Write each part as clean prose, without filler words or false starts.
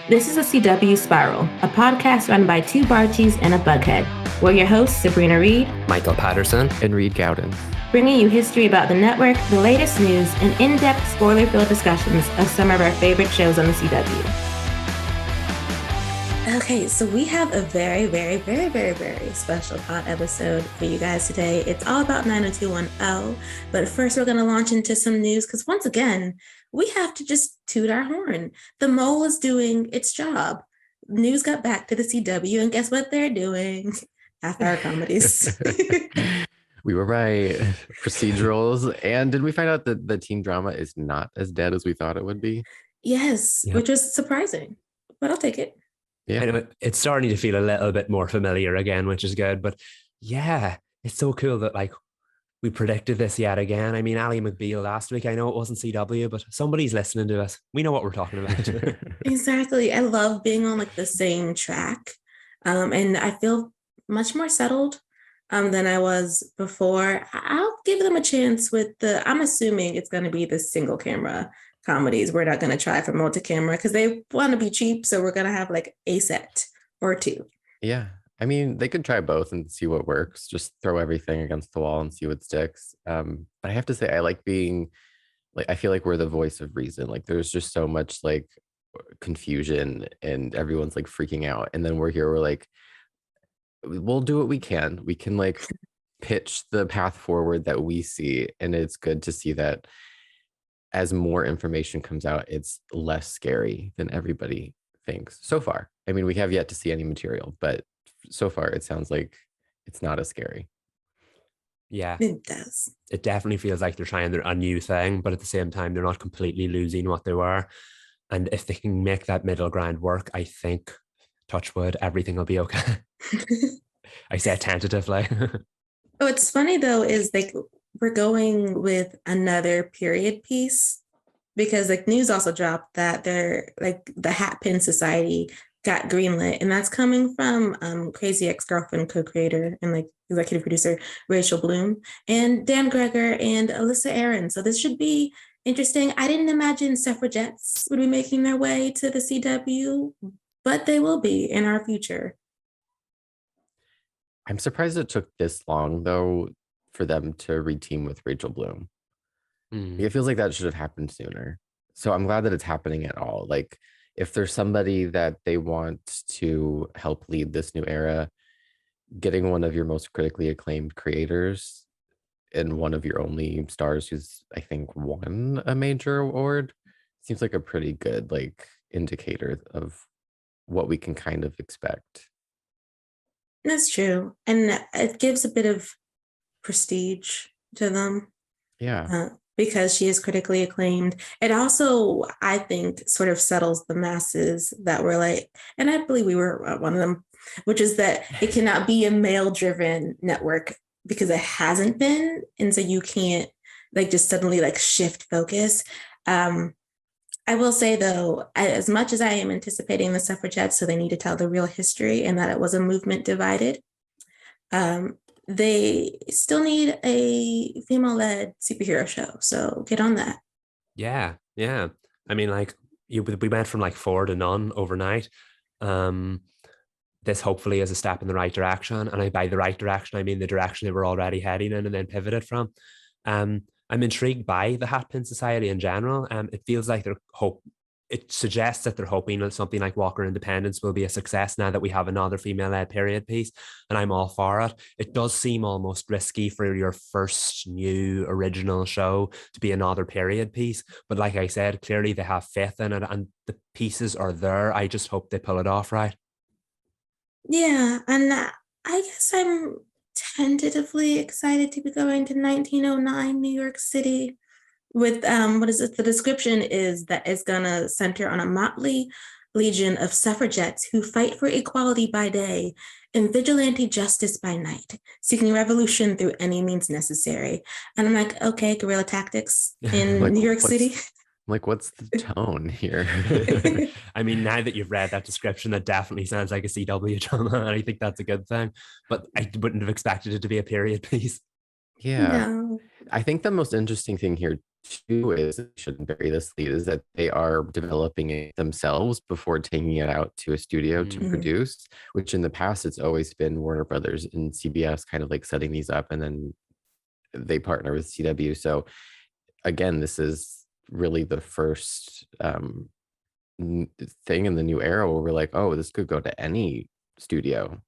This is a CW Spiral, a podcast run by two Barchies and a Bughead. We're your hosts, Sabrina Reed, Michael Patterson, and Reed Gaudens, bringing you history about the network, the latest news, and in-depth spoiler-filled discussions of some of our favorite shows on the CW. Okay, so we have a very special pod episode for you guys today. It's all about 90210, but first we're going to launch into some news because once again, we have to just toot our horn. The Mole is doing its job. News got back to the CW, and guess what they're doing? Half-hour comedies. We were right. Procedurals. And did we find out that the teen drama is not as dead as we thought it would be? Yes, yep. Which was surprising, but I'll take it. Yeah, and it's starting to feel a little bit more familiar again, which is good. But yeah, it's so cool that we predicted this yet again. I mean, Ally McBeal last week, I know it wasn't CW, but somebody's listening to us. We know what we're talking about. Exactly. I love being on the same track. And I feel much more settled than I was before. I'll give them a chance with I'm assuming it's going to be the single camera comedies. We're not going to try for multi-camera because they want to be cheap. So we're going to have a set or two. Yeah. I mean, they could try both and see what works. Just throw everything against the wall and see what sticks. But I have to say, I like being I feel like we're the voice of reason. There's just so much confusion and everyone's freaking out. And then we're here, we're we'll do what we can. We can pitch the path forward that we see. And it's good to see that as more information comes out, it's less scary than everybody thinks so far. I mean, we have yet to see any material, but so far it sounds like it's not as scary. Yeah, it does. It definitely feels like they're trying a new thing, but at the same time, they're not completely losing what they were. And if they can make that middle ground work, I think, touch wood, everything will be okay. I say it tentatively. Oh, it's funny though, is we're going with another period piece because news also dropped that they're the Hatpin Society got greenlit, and that's coming from Crazy Ex-Girlfriend co-creator and executive producer Rachel Bloom and Dan Greger and Alyssa Aaron. So this should be interesting. I didn't imagine suffragettes would be making their way to the CW, but they will be in our future. I'm surprised it took this long though for them to reteam with Rachel Bloom. It feels like that should have happened sooner. So I'm glad that it's happening at all. If there's somebody that they want to help lead this new era, getting one of your most critically acclaimed creators and one of your only stars who's, I think, won a major award seems like a pretty good indicator of what we can kind of expect. That's true. And it gives a bit of prestige to them. Yeah. Because she is critically acclaimed. It also, I think, sort of settles the masses that were and I believe we were one of them, which is that it cannot be a male-driven network because it hasn't been. And so you can't just suddenly shift focus. I will say, though, as much as I am anticipating the suffragettes, so they need to tell the real history and that it was a movement divided, they still need a female-led superhero show. So get on that. Yeah. I mean, we went from 4 to none overnight. This hopefully is a step in the right direction. And by the right direction, I mean the direction they were already heading in and then pivoted from. I'm intrigued by the Hatpin Society in general. It feels like it suggests that they're hoping that something like Walker Independence will be a success now that we have another female-led period piece, and I'm all for it. It does seem almost risky for your first new original show to be another period piece, but like I said, clearly they have faith in it and the pieces are there. I just hope they pull it off right. Yeah, and I guess I'm tentatively excited to be going to 1909 New York City with what is it? The description is that it's gonna center on a motley legion of suffragettes who fight for equality by day and vigilante justice by night, seeking revolution through any means necessary. And I'm okay, guerrilla tactics in New York City. What's the tone here? I mean, now that you've read that description, that definitely sounds like a CW drama, and I think that's a good thing. But I wouldn't have expected it to be a period piece. Yeah. No. I think the most interesting thing here too is, shouldn't bury this lead, is that they are developing it themselves before taking it out to a studio to produce, which in the past it's always been Warner Brothers and CBS kind of like setting these up, and then they partner with CW. So again, this is really the first thing in the new era where we're like, oh, this could go to any studio.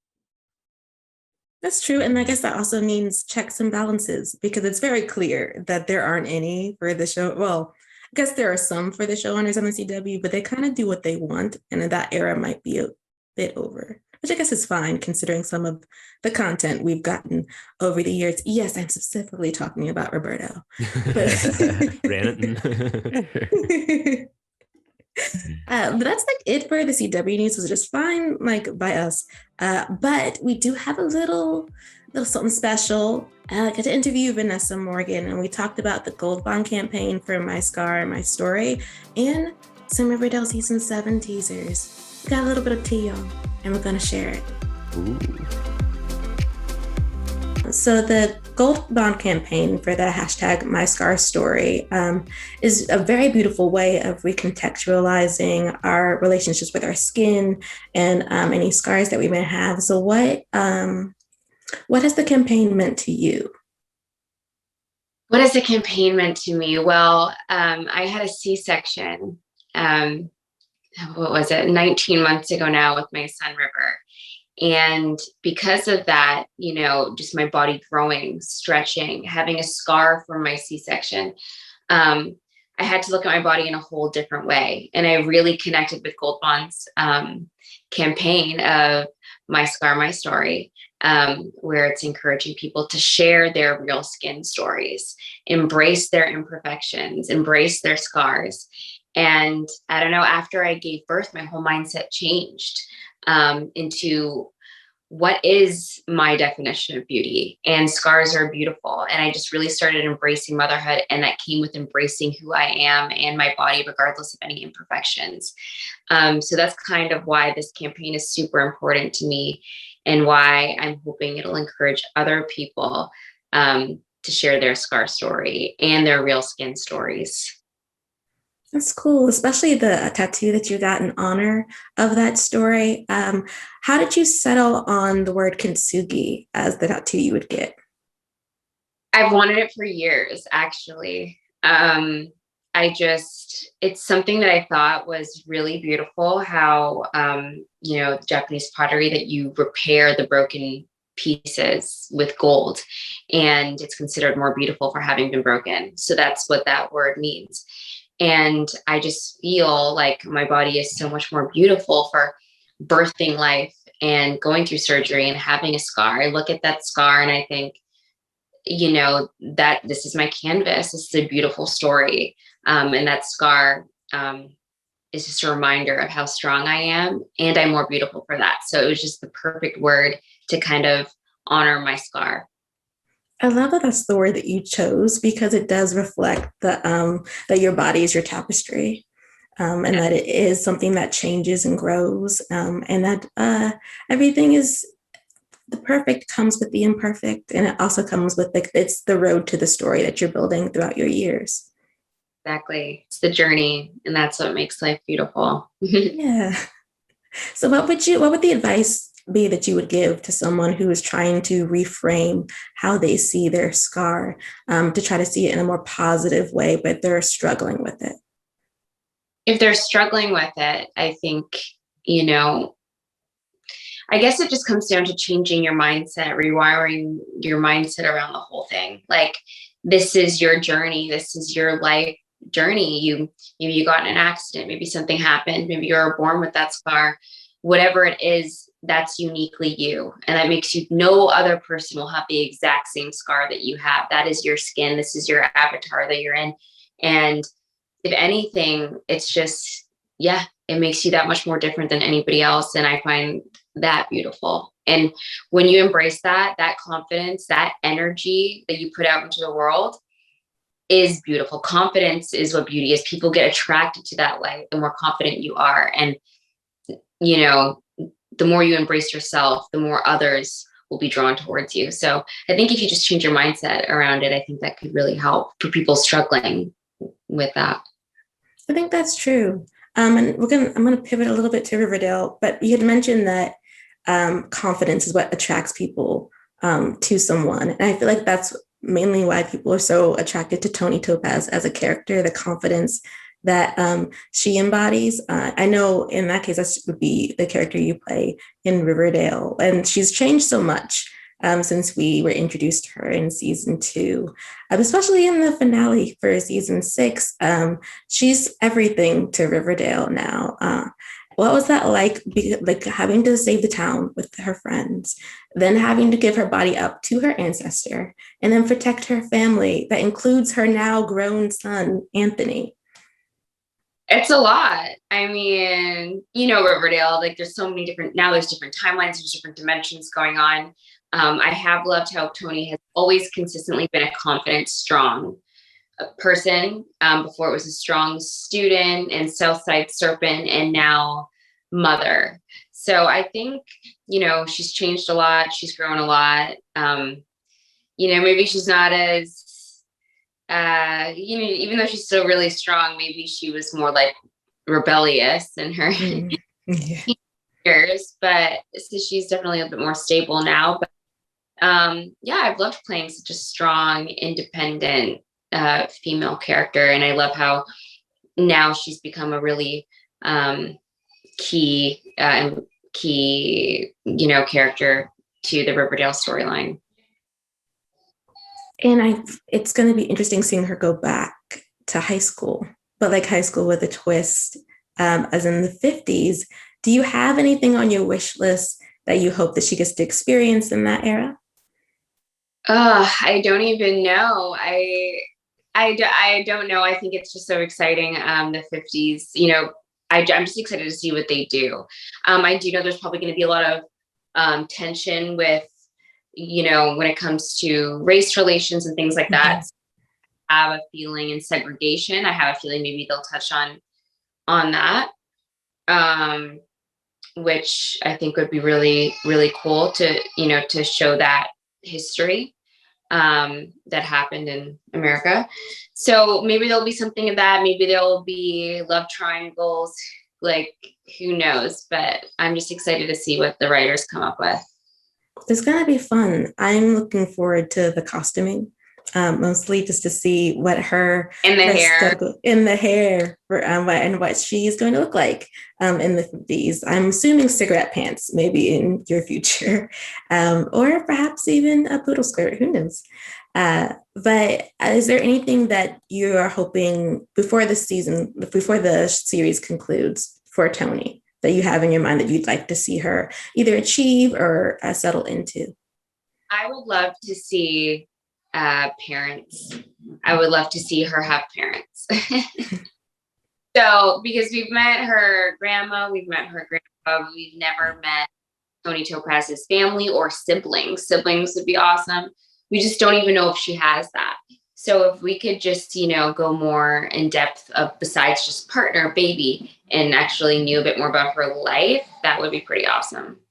That's true. And I guess that also means checks and balances, because it's very clear that there aren't any for the show. Well, I guess there are some for the showrunners on the CW, but they kind of do what they want. And in that era might be a bit over, which I guess is fine considering some of the content we've gotten over the years. Yes, I'm specifically talking about Roberto. But that's like it for the CW news. Was just fine, like by us. But we do have a little something special. I got to interview Vanessa Morgan, and we talked about the Gold Bond campaign for My Scar and My Story, and some Riverdale season 7 teasers. We got a little bit of tea, y'all, and we're gonna share it. Ooh. So the Gold Bond campaign for the hashtag My Scar Story is a very beautiful way of recontextualizing our relationships with our skin and any scars that we may have. So what has the campaign meant to you? What has the campaign meant to me? Well, I had a C-section, what was it, 19 months ago now with my son, River. And because of that, you know, just my body growing, stretching, having a scar from my C-section, I had to look at my body in a whole different way. And I really connected with Gold Bond's campaign of My Scar, My Story, where it's encouraging people to share their real skin stories, embrace their imperfections, embrace their scars. And I don't know, after I gave birth, my whole mindset changed into what is my definition of beauty, and scars are beautiful. And I just really started embracing motherhood, and that came with embracing who I am and my body, regardless of any imperfections. So that's kind of why this campaign is super important to me, and why I'm hoping it'll encourage other people to share their scar story and their real skin stories. That's cool, especially the tattoo that you got in honor of that story. How did you settle on the word kintsugi as the tattoo you would get? I've wanted it for years, actually. It's something that I thought was really beautiful, how, Japanese pottery, that you repair the broken pieces with gold, and it's considered more beautiful for having been broken. So that's what that word means. And I just feel like my body is so much more beautiful for birthing life and going through surgery and having a scar. I look at that scar and I think, that this is my canvas. This is a beautiful story. And that scar is just a reminder of how strong I am, and I'm more beautiful for that. So it was just the perfect word to kind of honor my scar. I love that that's the word that you chose, because it does reflect that your body is your tapestry, and that it is something that changes and grows, and that everything is, the perfect comes with the imperfect, and it also comes with it's the road to the story that you're building throughout your years. Exactly. It's the journey, and that's what makes life beautiful. Yeah. So what would the advice be that you would give to someone who is trying to reframe how they see their scar, to try to see it in a more positive way, but they're struggling with it? If they're struggling with it, I think, I guess it just comes down to changing your mindset, rewiring your mindset around the whole thing. Like, this is your journey. This is your life journey. Maybe you got in an accident, maybe something happened, maybe you were born with that scar. Whatever it is, that's uniquely you. And that makes you, no other person will have the exact same scar that you have. That is your skin. This is your avatar that you're in. And if anything, it's just, it makes you that much more different than anybody else. And I find that beautiful. And when you embrace that confidence, that energy that you put out into the world is beautiful. Confidence is what beauty is. People get attracted to that light, the more confident you are. And, the more you embrace yourself, the more others will be drawn towards you. So I think if you just change your mindset around it, I think that could really help for people struggling with that. I think that's true. And I'm gonna pivot a little bit to Riverdale, but you had mentioned that confidence is what attracts people to someone, and I feel like that's mainly why people are so attracted to Tony Topaz as a character, the confidence that she embodies. I know in that case, that would be the character you play in Riverdale, and she's changed so much since we were introduced to her in season 2, especially in the finale for season 6. She's everything to Riverdale now. What was that like having to save the town with her friends, then having to give her body up to her ancestor, and then protect her family that includes her now grown son, Anthony? It's a lot. I mean, Riverdale, like there's so many different timelines, there's different dimensions going on. I have loved how Tony has always consistently been a confident, strong person. Before it was a strong student and Southside Serpent, and now mother. So I think, she's changed a lot. She's grown a lot. Maybe she's not as, even though she's still really strong, maybe she was more like rebellious in her years, but so she's definitely a bit more stable now. But I've loved playing such a strong, independent female character, and I love how now she's become a really key character to the Riverdale storyline. And it's going to be interesting seeing her go back to high school, but like high school with a twist, as in the 50s. Do you have anything on your wish list that you hope that she gets to experience in that era? I don't even know. I don't know. I think it's just so exciting. The 50s, I'm just excited to see what they do. I do know there's probably going to be a lot of tension with, when it comes to race relations and things like that. I have a feeling in segregation. I have a feeling maybe they'll touch on that, which I think would be really, really cool to show that history that happened in America. So maybe there'll be something of that. Maybe there'll be love triangles, like who knows, but I'm just excited to see what the writers come up with. It's going to be fun. I'm looking forward to the costuming, mostly just to see what her in the hair and what she's going to look like in the 50s. I'm assuming cigarette pants, maybe in your future, or perhaps even a poodle skirt. Who knows? But is there anything that you are hoping before the series concludes for Tony that you have in your mind that you'd like to see her either achieve or settle into? I would love to see parents. I would love to see her have parents. So, because we've met her grandma, we've met her grandpa, we've never met Tony Topaz's family or siblings. Siblings would be awesome. We just don't even know if she has that. So if we could just, go more in depth of besides just partner, baby, and actually knew a bit more about her life, that would be pretty awesome.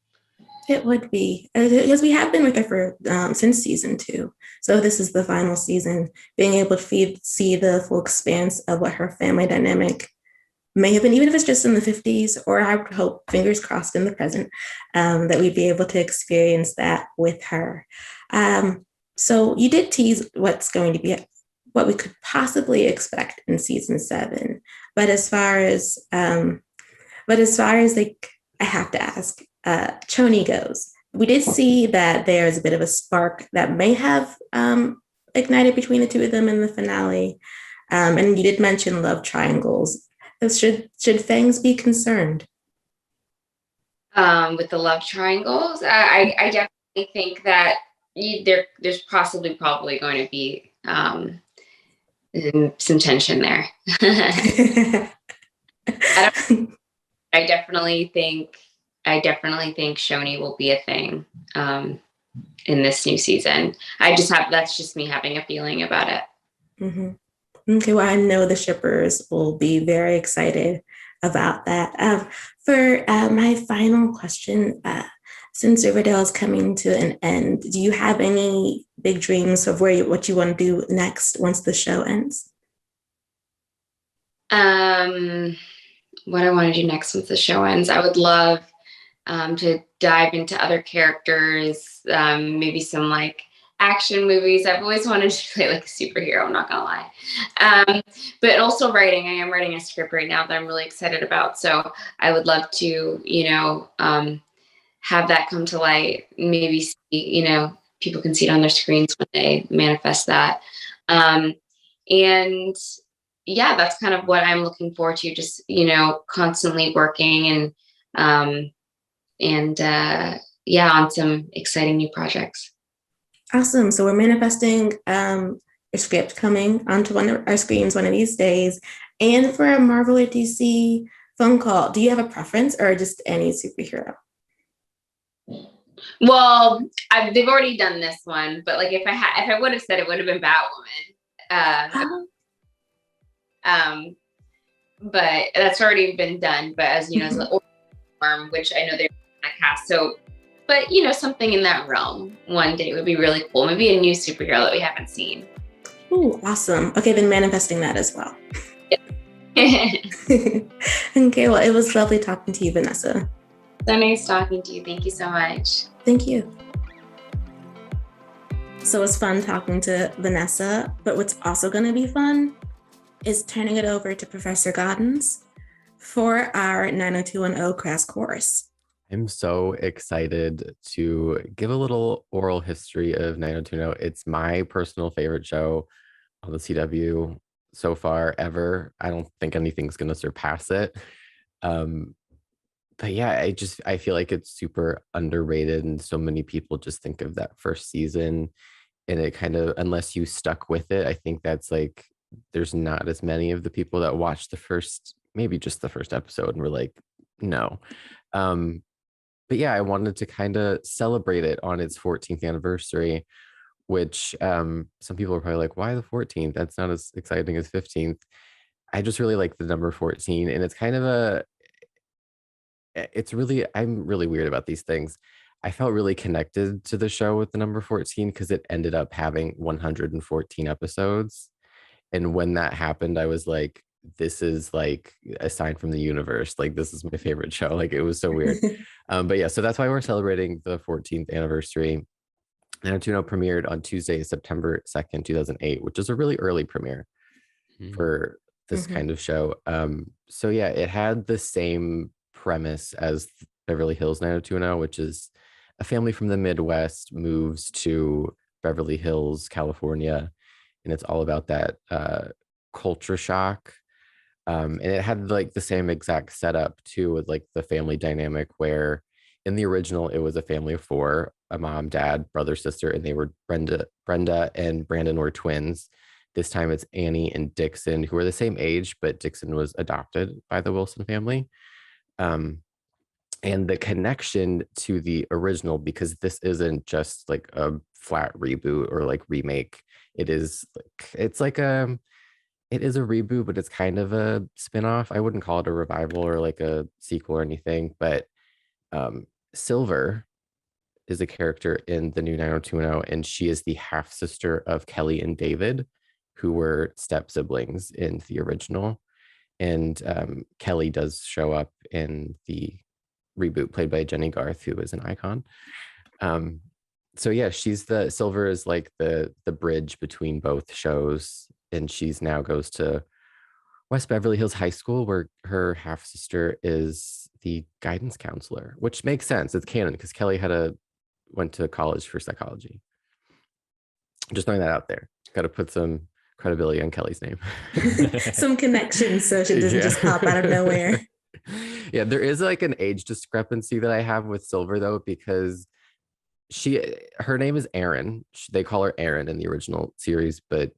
It would be, because we have been with her for since season 2. So this is the final season, being able to see the full expanse of what her family dynamic may have been, even if it's just in the 50s, or I would hope, fingers crossed, in the present, that we'd be able to experience that with her. So you did tease what's going to be, what we could possibly expect in season 7. But as far as like, I have to ask, Choni goes, we did see that there's a bit of a spark that may have ignited between the two of them in the finale. And you did mention love triangles. Should Fangs be concerned? With the love triangles, I definitely think that there's probably going to be some tension there. I definitely think Choni will be a thing in this new season. That's just me having a feeling about it. Mm-hmm. Okay, well, I know the shippers will be very excited about that. For my final question, since Riverdale is coming to an end, do you have any big dreams of what you want to do next once the show ends? What I want to do next once the show ends, I would love to dive into other characters, maybe some like action movies. I've always wanted to play like a superhero, I'm not gonna lie. But also writing. I am writing a script right now that I'm really excited about. So I would love to, have that come to light. Maybe see, people can see it on their screens when they manifest that. And yeah, that's kind of what I'm looking forward to. Just constantly working and yeah, on some exciting new projects. Awesome. So we're manifesting a script coming onto one of our screens one of these days. And for a Marvel or DC phone call, do you have a preference or just any superhero? Well, they've already done this one, but like if I would have said it, would have been Batwoman. But that's already been done. But as you know, as the form, which I know they're gonna cast. So, but something in that realm one day would be really cool. Maybe a new superhero that we haven't seen. Oh, awesome. Okay, then manifesting that as well. Okay, well, it was lovely talking to you, Vanessa. So nice talking to you. Thank you so much. Thank you. So it's fun talking to Vanessa, but what's also going to be fun is turning it over to Professor Gaudens for our 90210 crash course. I'm so excited to give a little oral history of 90210. It's my personal favorite show on the CW so far ever. I don't think anything's going to surpass it. But yeah, I feel like it's super underrated, and so many people just think of that first season, and it kind of, unless you stuck with it, I think that's like, there's not as many of the people that watched maybe just the first episode and were like, no. But yeah, I wanted to kind of celebrate it on its 14th anniversary, which some people are probably like, why the 14th? That's not as exciting as 15th. I just really like the number 14, and it's kind of I'm really weird about these things. I felt really connected to the show with the number 14 because it ended up having 114 episodes. And when that happened, I was like, this is like a sign from the universe. Like, this is my favorite show. Like, it was so weird. But yeah, so that's why we're celebrating the 14th anniversary. And Tuno premiered on Tuesday, September 2nd, 2008, which is a really early premiere for this kind of show. So yeah, it had the same premise as Beverly Hills 90210, which is a family from the Midwest moves to Beverly Hills, California, and it's all about that culture shock. And it had like the same exact setup too, with like the family dynamic, where in the original it was a family of four: a mom, dad, brother, sister, and they were Brenda and Brandon were twins. This time it's Annie and Dixon, who are the same age, but Dixon was adopted by the Wilson family. And the connection to the original, because this isn't just like a flat reboot or like remake. It is like it is a reboot, but it's kind of a spin-off. I wouldn't call it a revival or like a sequel or anything, but Silver is a character in the new 90210, and she is the half sister of Kelly and David, who were step siblings in the original. And Kelly does show up in the reboot, played by Jenny Garth, who is an icon. So yeah, Silver is like the bridge between both shows, and she's now goes to West Beverly Hills High School, where her half sister is the guidance counselor, which makes sense. It's canon because Kelly went to college for psychology. Just throwing that out there. Got to put some credibility on Kelly's name. Some connections, so she doesn't just pop out of nowhere. Yeah, there is like an age discrepancy that I have with Silver though, because her name is Erin. They call her Erin in the original series, but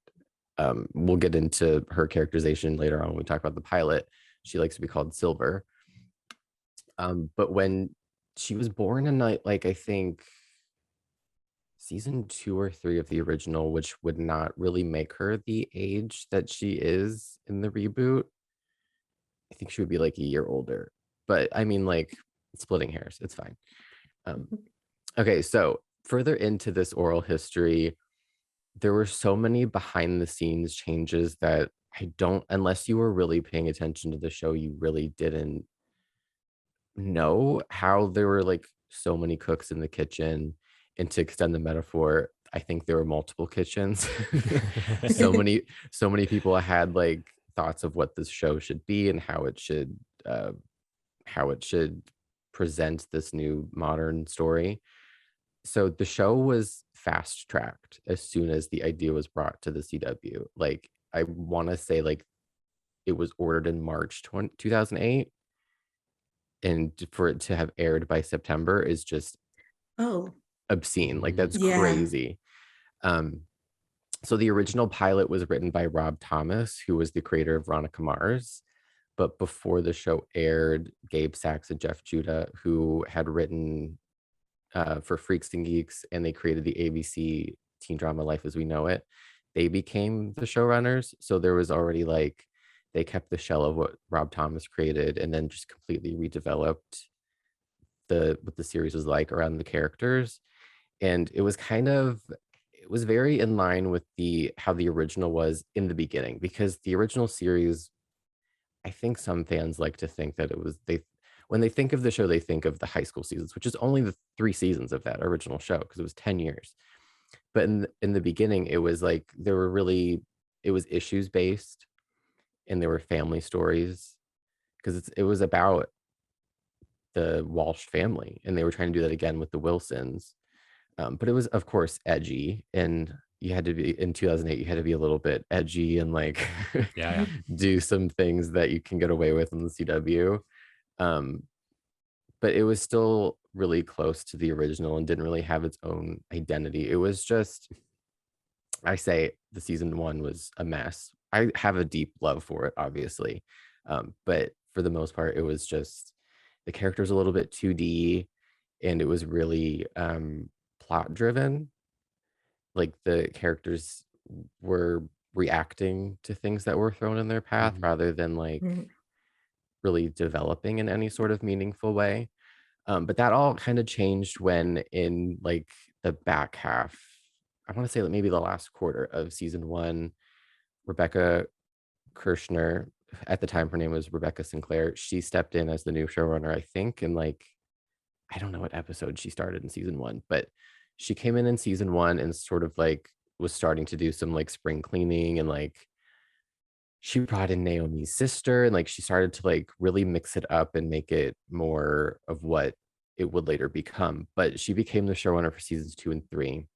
we'll get into her characterization later on when we talk about the pilot. She likes to be called Silver. But when she was born in like I think season 2 or 3 of the original, which would not really make her the age that she is in the reboot. I think she would be like a year older, but I mean, like, splitting hairs, it's fine. Okay, so further into this oral history, there were so many behind the scenes changes that I don't, unless you were really paying attention to the show, you really didn't know how there were like so many cooks in the kitchen. And to extend the metaphor, I think there were multiple kitchens. So many people had like thoughts of what this show should be and how it should present this new modern story. So the show was fast tracked as soon as the idea was brought to the CW. Like I want to say like it was ordered in March 2008, and for it to have aired by September is just Oh, obscene. Like that's yeah. crazy. Um, so the original pilot was written by Rob Thomas, who was the creator of Veronica Mars. But before the show aired, Gabe Sachs and Jeff Judah, who had written for Freaks and Geeks, and they created the ABC teen drama Life as We Know It, they became the showrunners. So there was already like, they kept the shell of what Rob Thomas created and then just completely redeveloped what the series was like around the characters. And it was it was very in line with how the original was in the beginning, because the original series, I think some fans like to think that when they think of the show, they think of the high school seasons, which is only the 3 seasons of that original show because it was 10 years. But in the beginning, it was like it was issues based, and there were family stories, because it was about the Walsh family, and they were trying to do that again with the Wilsons. But it was, of course, edgy, and you had to be, in 2008, you had to be a little bit edgy and like Yeah. do some things that you can get away with in the CW. Um, but it was still really close to the original and didn't really have its own identity. It was just, I say the season 1 was a mess. I have a deep love for it, obviously. But for the most part, it was just the characters a little bit 2D, and it was really plot driven. Like the characters were reacting to things that were thrown in their path rather than like Mhm. really developing in any sort of meaningful way. But that all kind of changed when in like the back half, I want to say that maybe the last quarter of season 1, Rebecca Kirshner, at the time her name was Rebecca Sinclair, she stepped in as the new showrunner, I think, and like I don't know what episode she started in season 1, but she came in season 1 and sort of like was starting to do some like spring cleaning, and like she brought in Naomi's sister, and like she started to like really mix it up and make it more of what it would later become. But she became the showrunner for seasons 2 and 3.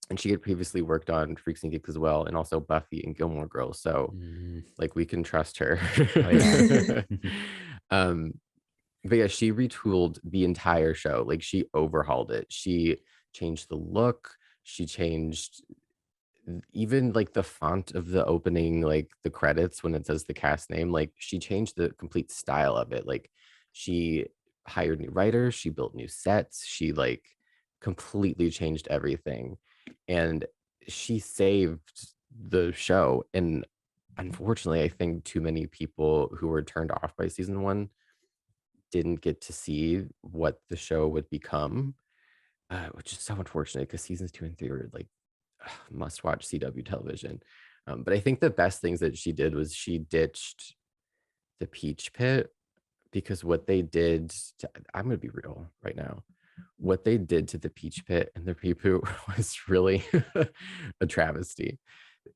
And she had previously worked on Freaks and Geeks as well, and also Buffy and Gilmore Girls. So like we can trust her. Oh, yeah. um but yeah, she retooled the entire show. Like she overhauled it. She changed the look. She changed even like the font of the opening, like the credits when it says the cast name. Like she changed the complete style of it. Like she hired new writers. She built new sets. She like completely changed everything. And she saved the show. And unfortunately, I think too many people who were turned off by season 1 didn't get to see what the show would become, which is so unfortunate because seasons 2 and 3 were like must watch CW television. But I think the best things that she did was she ditched the Peach Pit, because what they did I'm going to be real right now. What they did to the Peach Pit and the reboot was really a travesty.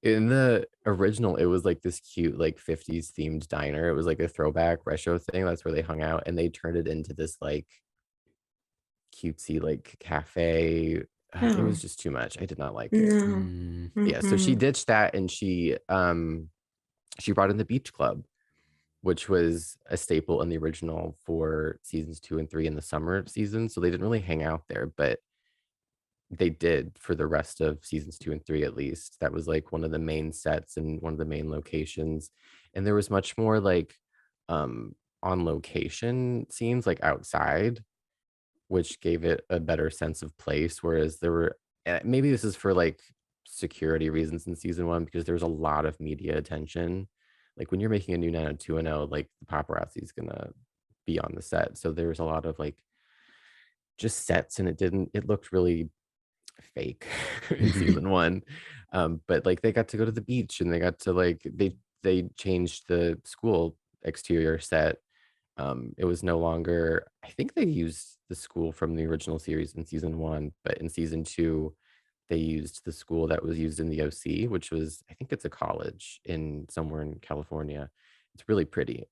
In the original, it was like this cute like 50s themed diner. It was like a throwback retro thing. That's where they hung out, and they turned it into this like cutesy like cafe. It Oh, was just too much. I did not like it. no. Yeah, so she Mm-mm. ditched that, and she brought in the Beach Club, which was a staple in the original for seasons 2 and 3 in the summer season. So they didn't really hang out there, but they did for the rest of seasons 2 and 3 at least. That was like one of the main sets and one of the main locations. And there was much more like on location scenes like outside, which gave it a better sense of place. Whereas there were, maybe this is for like security reasons in season 1, because there was a lot of media attention. Like when you're making a new 90210, like the paparazzi is gonna be on the set. So there was a lot of like just sets, and it looked really fake in season 1. But like they got to go to the beach, and they got to like they changed the school exterior set. It was no longer, I think they used the school from the original series in season 1, but in season 2 they used the school that was used in the OC, which was, I think it's a college in somewhere in California. It's really pretty.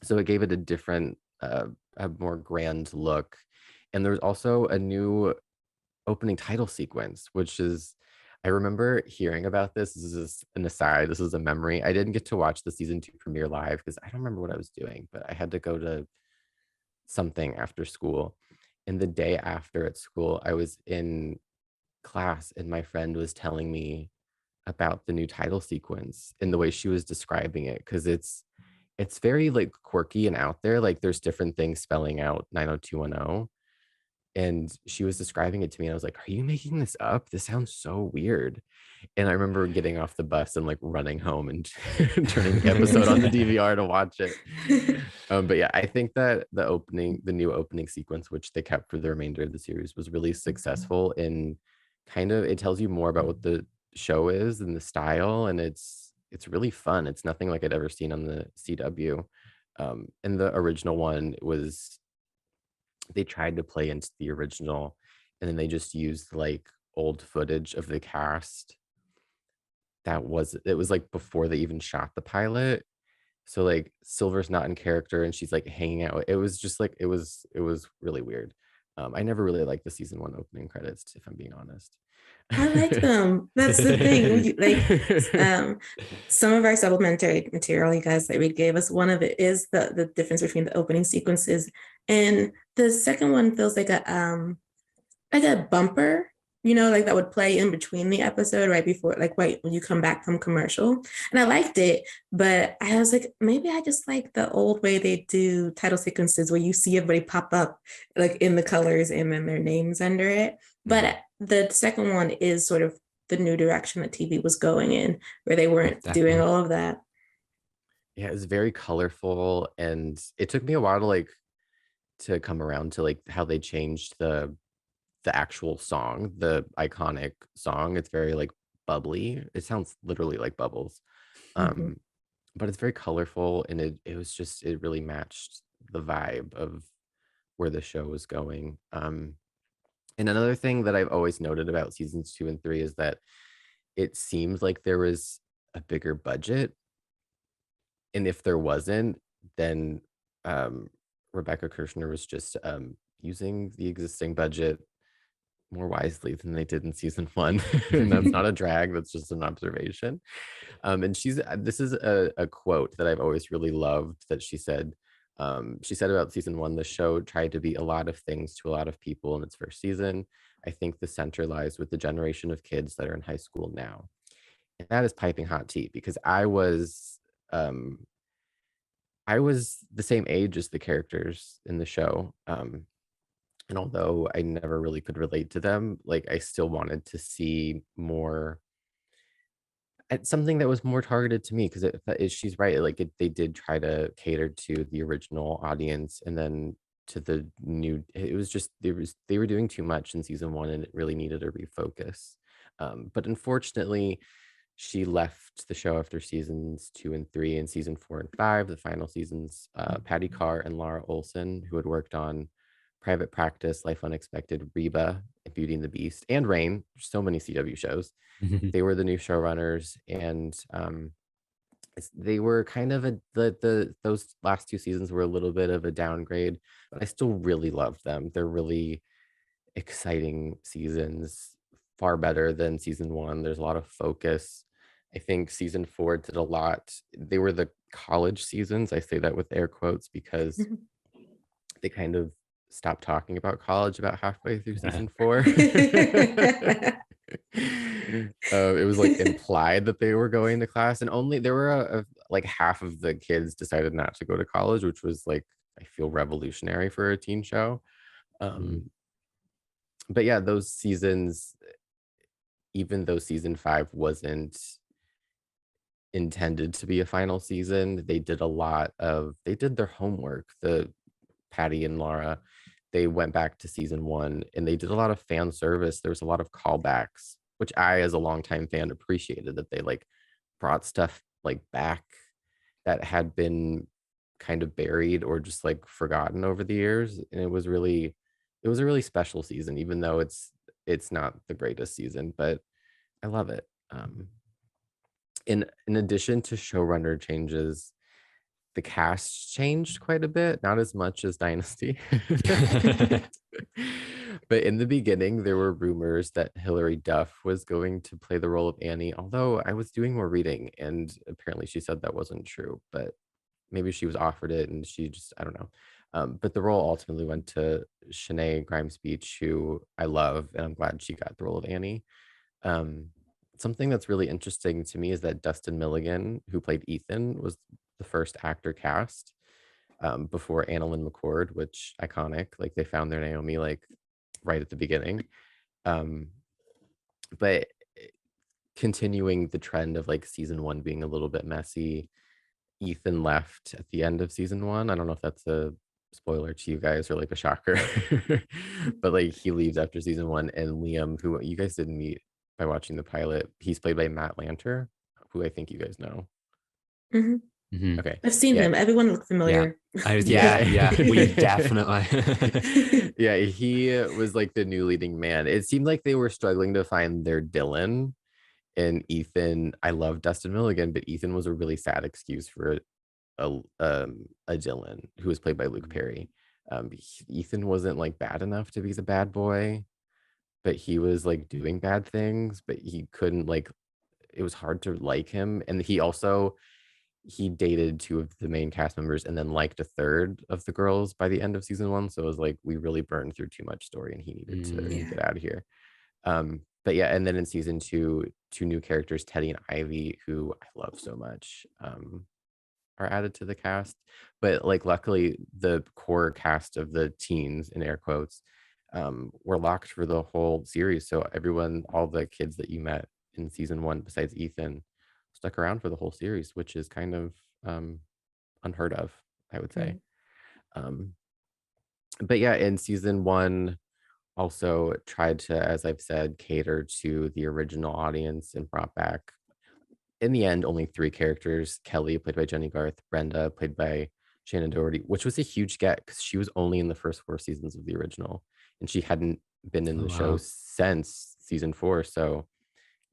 So it gave it a different, a more grand look. And there was also a new opening title sequence, which is, I remember hearing about this. This is just an aside. This is a memory. I didn't get to watch the season 2 premiere live because I don't remember what I was doing, but I had to go to something after school. And the day after at school, I was in class and my friend was telling me about the new title sequence and the way she was describing it, because it's very like quirky and out there. Like there's different things spelling out 90210. And she was describing it to me and I was like, are you making this up? This sounds so weird. And I remember getting off the bus and like running home and turning the episode on the DVR to watch it. But yeah, I think that the new opening sequence, which they kept for the remainder of the series, was really successful in kind of, it tells you more about what the show is and the style, and it's really fun. It's nothing like I'd ever seen on the CW. And the original one was, they tried to play into the original and then they just used like old footage of the cast it was like before they even shot the pilot. So like Silver's not in character and she's like hanging out. It was just like it was really weird. I never really liked the season 1 opening credits, if I'm being honest. I like them. That's the thing. Some of our supplementary material, you guys, that Reed gave us, one of it is the difference between the opening sequences, and the second one feels like a bumper, like that would play in between the episode right before, like right when you come back from commercial. And I liked it, but I was like, maybe I just like the old way they do title sequences where you see everybody pop up like in the colors and then their names under it. But the second one is sort of the new direction that TV was going in, where they weren't doing all of that. Yeah, it was very colorful, and it took me a while to come around to like how they changed the actual song, the iconic song. It's very like bubbly. It sounds literally like bubbles. But it's very colorful, and it really matched the vibe of where the show was going. And another thing that I've always noted about seasons 2 and 3 is that it seems like there was a bigger budget. And if there wasn't, then Rebecca Kirshner was just using the existing budget more wisely than they did in season 1. And that's not a drag, that's just an observation. And this is a quote that I've always really loved that she said about season 1, the show tried to be a lot of things to a lot of people in its first season. I think the center lies with the generation of kids that are in high school now. And that is piping hot tea, because I was the same age as the characters in the show. And although I never really could relate to them, like I still wanted to see more at something that was more targeted to me, because she's right. Like they did try to cater to the original audience, and then to the new. It was just they were doing too much in season 1, and it really needed a refocus. But unfortunately, she left the show after seasons 2 and 3, and season 4 and 5, the final seasons. Patty Carr and Laura Olson, who had worked on Private Practice, Life Unexpected, Reba, and Beauty and the Beast, and Reign. So many CW shows. They were the new showrunners, and they were kind of those last 2 seasons were a little bit of a downgrade, but I still really loved them. They're really exciting seasons, far better than season 1. There's a lot of focus. I think season 4 did a lot. They were the college seasons. I say that with air quotes because they kind of stopped talking about college about halfway through season 4. It was like implied that they were going to class, and only there were like half of the kids decided not to go to college, which was like, I feel, revolutionary for a teen show. But yeah, those seasons, even though season 5 wasn't intended to be a final season, they did their homework. The Patty and Laura, they went back to season 1 and they did a lot of fan service. There was a lot of callbacks, which I, as a longtime fan, appreciated, that they like brought stuff like back that had been kind of buried or just like forgotten over the years. And it was a really special season, even though it's not the greatest season, but I love it. In addition to showrunner changes, the cast changed quite a bit, not as much as Dynasty. But in the beginning, there were rumors that Hilary Duff was going to play the role of Annie, although I was doing more reading and apparently she said that wasn't true, but maybe she was offered it and she just, I don't know. But the role ultimately went to Shanae Grimes-Beach, who I love, and I'm glad she got the role of Annie. Um, Something that's really interesting to me is that Dustin Milligan, who played Ethan, was the first actor cast before Annalyn McCord, which iconic. Like they found their Naomi like right at the beginning. But continuing the trend of like season 1 being a little bit messy, Ethan left at the end of season 1. I don't know if that's a spoiler to you guys or like a shocker, but like he leaves after season 1, and Liam, who you guys didn't meet by watching the pilot, he's played by Matt Lanter, who I think you guys know. Okay, I've seen him. Everyone looks familiar. We definitely. Yeah, he was like the new leading man. It seemed like they were struggling to find their Dylan. And Ethan, I love Dustin Milligan, but Ethan was a really sad excuse for a Dylan who was played by Luke Perry. Ethan wasn't like bad enough to be the bad boy, but he was like doing bad things, but he couldn't like, it was hard to like him. And he dated 2 of the main cast members and then liked a 3rd of the girls by the end of season 1. So it was like, we really burned through too much story and he needed to get out of here. But yeah, and then in season 2, 2 new characters, Teddy and Ivy, who I love so much, are added to the cast. But like luckily the core cast of the teens, in air quotes, were locked for the whole series. So everyone, all the kids that you met in season 1 besides Ethan, stuck around for the whole series, which is kind of unheard of, I would say. But yeah, in season 1 also tried to, as I've said, cater to the original audience and brought back, in the end, only 3 characters: Kelly, played by Jenny Garth; Brenda, played by Shannon Doherty, which was a huge get because she was only in the first 4 seasons of the original and she hadn't been in the show since season 4. So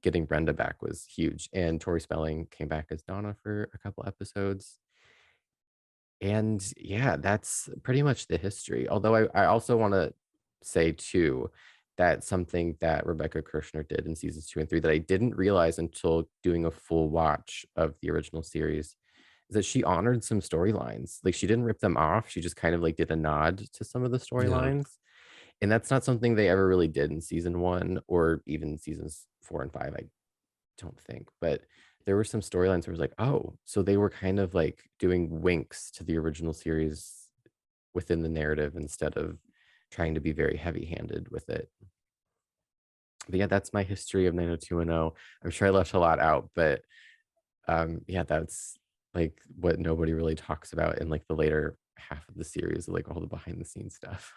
getting Brenda back was huge. And Tori Spelling came back as Donna for a couple episodes. And yeah, that's pretty much the history. Although I also want to say too that something that Rebecca Kirshner did in seasons 2 and 3 that I didn't realize until doing a full watch of the original series is that she honored some storylines. Like she didn't rip them off. She just kind of like did a nod to some of the storylines. And that's not something they ever really did in season 1 or even seasons 4 and 5, I don't think. But there were some storylines where it was like, oh, so they were kind of like doing winks to the original series within the narrative instead of trying to be very heavy-handed with it. But yeah, that's my history of 90210. I'm sure I left a lot out, but yeah, that's like what nobody really talks about in like the later half of the series, like all the behind the scenes stuff.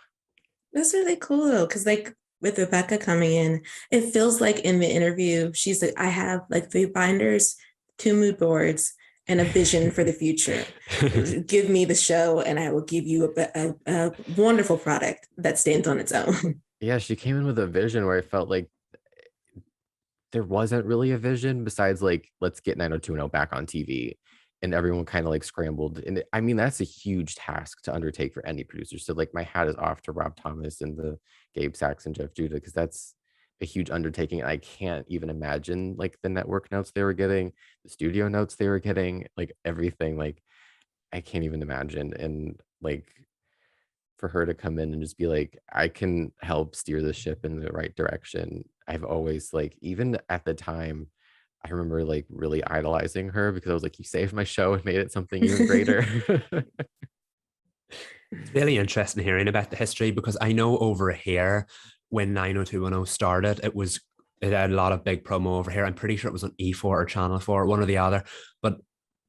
That's really cool though, because like with Rebecca coming in, it feels like in the interview, she's like, I have like 3 binders, 2 mood boards, and a vision for the future. Give me the show and I will give you a wonderful product that stands on its own. Yeah, she came in with a vision where I felt like there wasn't really a vision besides like, let's get 90210 back on TV. And everyone kind of like scrambled. And I mean, that's a huge task to undertake for any producer. So like my hat is off to Rob Thomas and the Gabe Sachs and Jeff Judah, because that's a huge undertaking. I can't even imagine like the network notes they were getting, the studio notes they were getting, like everything. Like I can't even imagine. And like for her to come in and just be like, I can help steer the ship in the right direction. I've always like, even at the time, I remember like really idolizing her because I was like, you saved my show and made it something even greater. It's really interesting hearing about the history because I know over here when 90210 started, it had a lot of big promo over here. I'm pretty sure it was on E4 or Channel 4, one or the other. And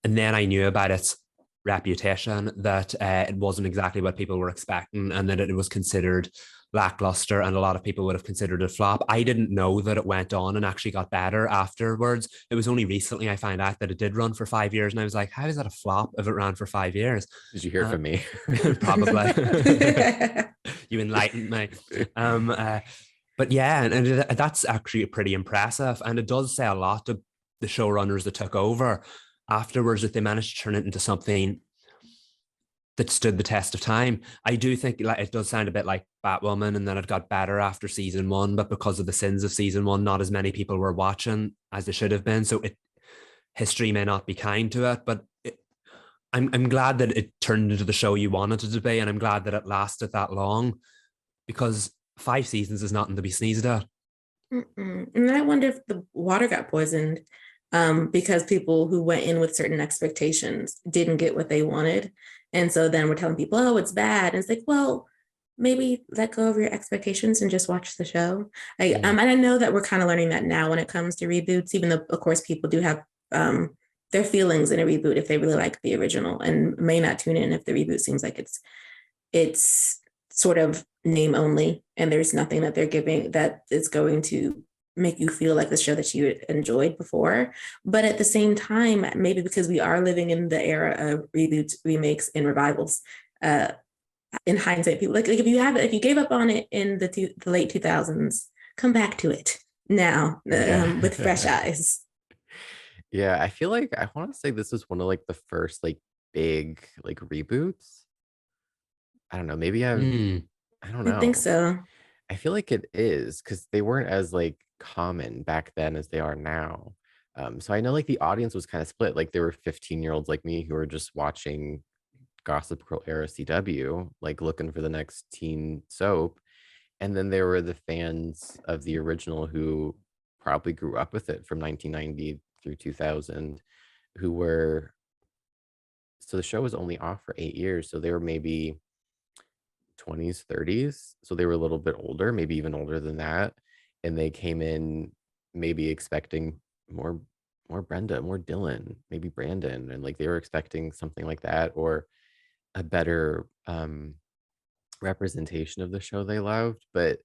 then I knew about its reputation that it wasn't exactly what people were expecting, and that it was considered lackluster, and a lot of people would have considered it a flop. I didn't know that it went on and actually got better afterwards. It was only recently I found out that it did run for 5 years, and I was like, how is that a flop if it ran for 5 years? Did you hear it from me? Probably. You enlightened me. But yeah, and that's actually pretty impressive, and it does say a lot to the showrunners that took over afterwards, that they managed to turn it into something that stood the test of time. I do think like it does sound a bit like Batwoman, and then it got better after season 1, but because of the sins of season 1, not as many people were watching as they should have been. So history may not be kind to it, but I'm glad that it turned into the show you wanted it to be, and I'm glad that it lasted that long, because 5 seasons is nothing to be sneezed at. And I wonder if the water got poisoned because people who went in with certain expectations didn't get what they wanted. And so then we're telling people, oh, it's bad. And it's like, well, maybe let go of your expectations and just watch the show. And I know that we're kind of learning that now when it comes to reboots, even though, of course, people do have their feelings in a reboot if they really like the original, and may not tune in if the reboot seems like it's sort of name only, and there's nothing that they're giving that is going to make you feel like the show that you enjoyed before. But at the same time, maybe because we are living in the era of reboots, remakes, and revivals, in hindsight, people like if you gave up on it in the late 2000s, come back to it now with fresh eyes. Yeah, I feel like I want to say this was one of like the first like big like reboots. I don't know, maybe I don't know. I think so. I feel like it is, because they weren't as like common back then as they are now. So I know like the audience was kind of split. Like there were 15-year-olds like me who were just watching Gossip Girl era CW, like looking for the next teen soap. And then there were the fans of the original who probably grew up with it from 1990 through 2000, who were, so the show was only off for 8 years. So they were maybe 20s, 30s. So they were a little bit older, maybe even older than that. And they came in maybe expecting more Brenda, more Dylan, maybe Brandon. And like they were expecting something like that, or a better representation of the show they loved. But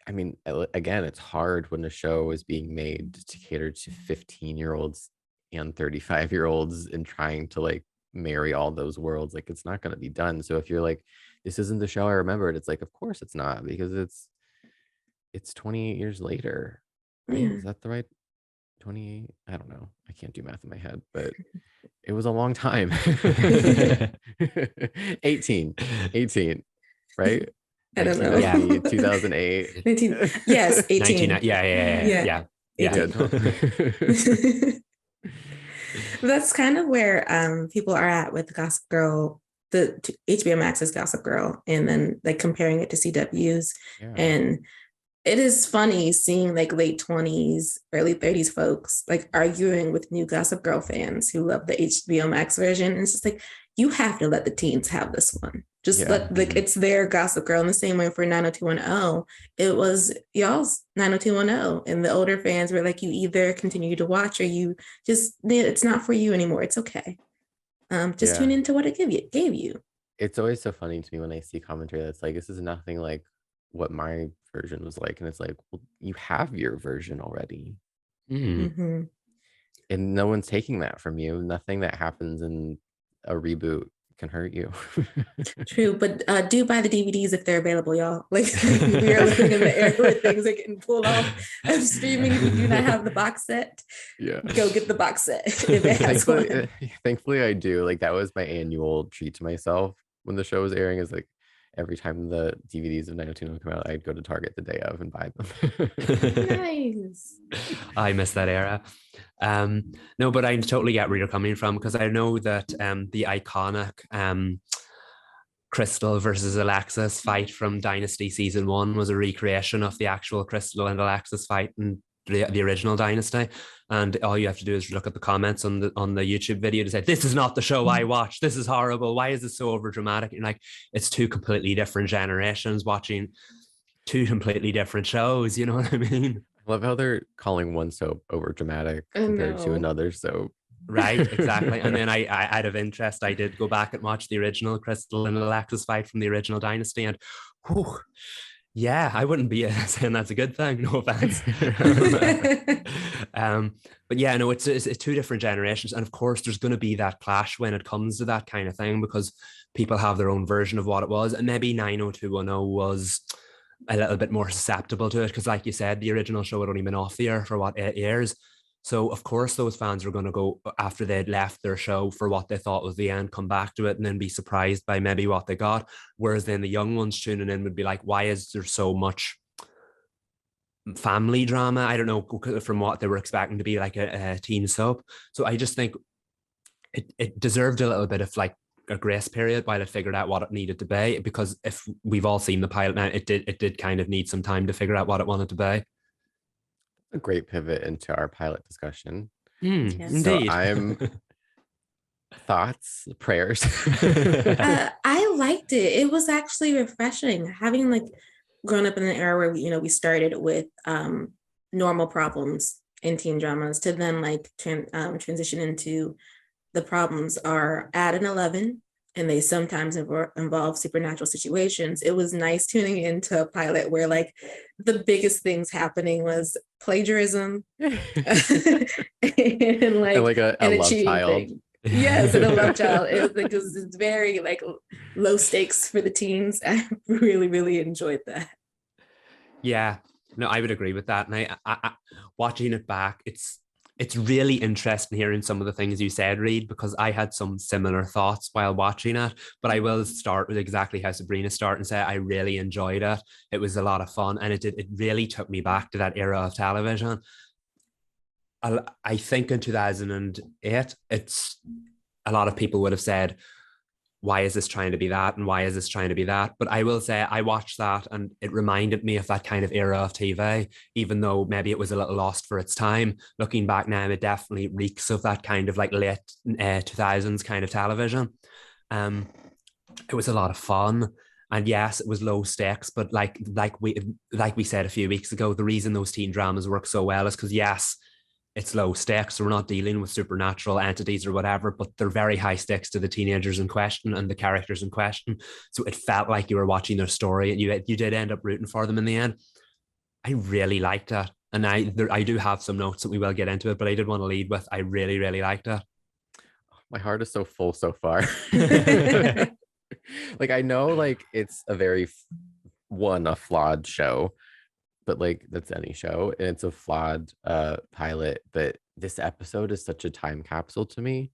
I mean, again, it's hard when a show is being made to cater to 15-year-olds and 35-year-olds and trying to like marry all those worlds. Like it's not going to be done. So if you're like, this isn't the show I remembered, it's like, of course it's not, because it's 28 years later, right? Is that the right 28? I don't know, I can't do math in my head, but it was a long time. 18, right? I don't know. 2008. 19, yes, 18. 19, yeah. That's kind of where people are at with Gossip Girl, the HBO Max's Gossip Girl, and then like comparing it to CW's. And it is funny seeing like late 20s, early 30s folks like arguing with new Gossip Girl fans who love the HBO Max version. And it's just like, you have to let the teens have this one. Just let, like, it's their Gossip Girl. In the same way for 90210, it was y'all's 90210. And the older fans were like, you either continue to watch or you just, it's not for you anymore. It's okay. Just tune into what it gave you. It's always so funny to me when I see commentary that's like, this is nothing like what my version was like. And it's like, well, you have your version already. Mm-hmm. And no one's taking that from you. Nothing that happens in a reboot can hurt you. True, but do buy the DVDs if they're available, y'all. Like we are living in the era where things are getting pulled off of streaming. If you do not have the box set, go get the box set. If it has thankfully, I do. Like that was my annual treat to myself when the show was airing. Is like every time the DVDs of 90210 come out, I'd go to Target the day of and buy them. Nice. I miss that era. No, but I totally get where you're coming from, because I know that the iconic Crystal versus Alexis fight from Dynasty season 1 was a recreation of the actual Crystal and Alexis fight in the original Dynasty. And all you have to do is look at the comments on the YouTube video to say, this is not the show I watched, this is horrible, why is this so over dramatic? And like, it's two completely different generations watching two completely different shows, you know what I mean? I love how they're calling one soap over dramatic compared to another soap. Right, exactly. And then I out of interest, I did go back and watch the original Crystal and Alexis fight from the original Dynasty, and whew, yeah, I wouldn't be saying that's a good thing. No offense. um, but yeah, no, it's two different generations, and of course, there's going to be that clash when it comes to that kind of thing because people have their own version of what it was, and maybe 90210 was a little bit more susceptible to it because, like you said, the original show had only been off the air for what 8 years. So of course those fans were going to go after they'd left their show for what they thought was the end, come back to it and then be surprised by maybe what they got. Whereas then the young ones tuning in would be like, why is there so much family drama? I don't know, from what they were expecting to be like a teen soap. So I just think it deserved a little bit of like a grace period while it figured out what it needed to be, because if we've all seen the pilot now, it did kind of need some time to figure out what it wanted to be. A great pivot into our pilot discussion. Yes. Indeed. So I'm thoughts, prayers. I liked it. It was actually refreshing having like grown up in an era where we started with normal problems in teen dramas to then like transition into the problems are at an 11 and they sometimes involve supernatural situations. It was nice tuning into a pilot where like the biggest things happening was plagiarism and like a love child. Yes, and a love child. Because it's very like low stakes for the teens. I really, really enjoyed that. Yeah, no, I would agree with that. And I watching it back, it's really interesting hearing some of the things you said, Reed, because I had some similar thoughts while watching it. But I will start with exactly how Sabrina started and say I really enjoyed it. It was a lot of fun, and it really took me back to that era of television. I think in 2008, it's a lot of people would have said, why is this trying to be that? And why is this trying to be that? But I will say I watched that and it reminded me of that kind of era of TV, even though maybe it was a little lost for its time. Looking back now, it definitely reeks of that kind of like late 2000s kind of television. It was a lot of fun. And yes, it was low stakes, but like we said a few weeks ago, the reason those teen dramas work so well is because yes, it's low stakes. So we're not dealing with supernatural entities or whatever, but they're very high stakes to the teenagers in question and the characters in question. So it felt like you were watching their story and you did end up rooting for them in the end. I really liked it. And I do have some notes that we will get into it, but I did want to lead with, I really, really liked it. My heart is so full so far. Like, I know like it's a very a flawed show, but like that's any show and it's a flawed pilot, but this episode is such a time capsule to me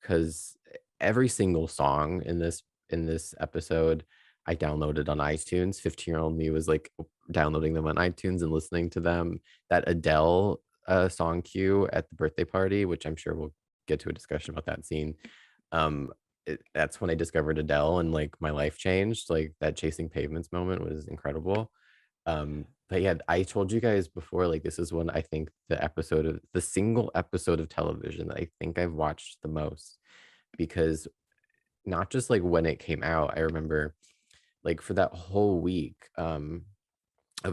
because every single song in this episode I downloaded on iTunes. 15-year-old me was like downloading them on iTunes and listening to them. That Adele song cue at the birthday party, which I'm sure we'll get to a discussion about that scene. That's when I discovered Adele and like my life changed. Like that Chasing Pavements moment was incredible. But yeah, I told you guys before, like this is when I think the single episode of television that I think I've watched the most, because not just like when it came out, I remember like for that whole week of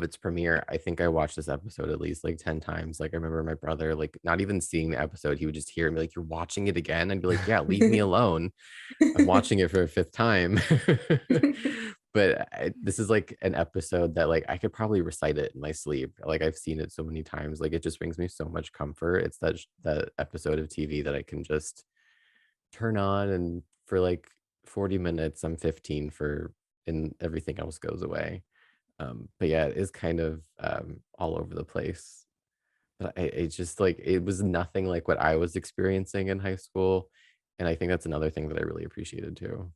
its premiere, I think I watched this episode at least like 10 times. Like I remember my brother like not even seeing the episode, he would just hear me like, "You're watching it again?" I'd be like, "Yeah, leave me alone. I'm watching it for a fifth time." But this is like an episode that like I could probably recite it in my sleep. Like I've seen it so many times. Like it just brings me so much comfort. It's that episode of TV that I can just turn on and for like 40 minutes I'm 15 and everything else goes away. But yeah, it is kind of all over the place. But I just like it was nothing like what I was experiencing in high school. And I think that's another thing that I really appreciated too.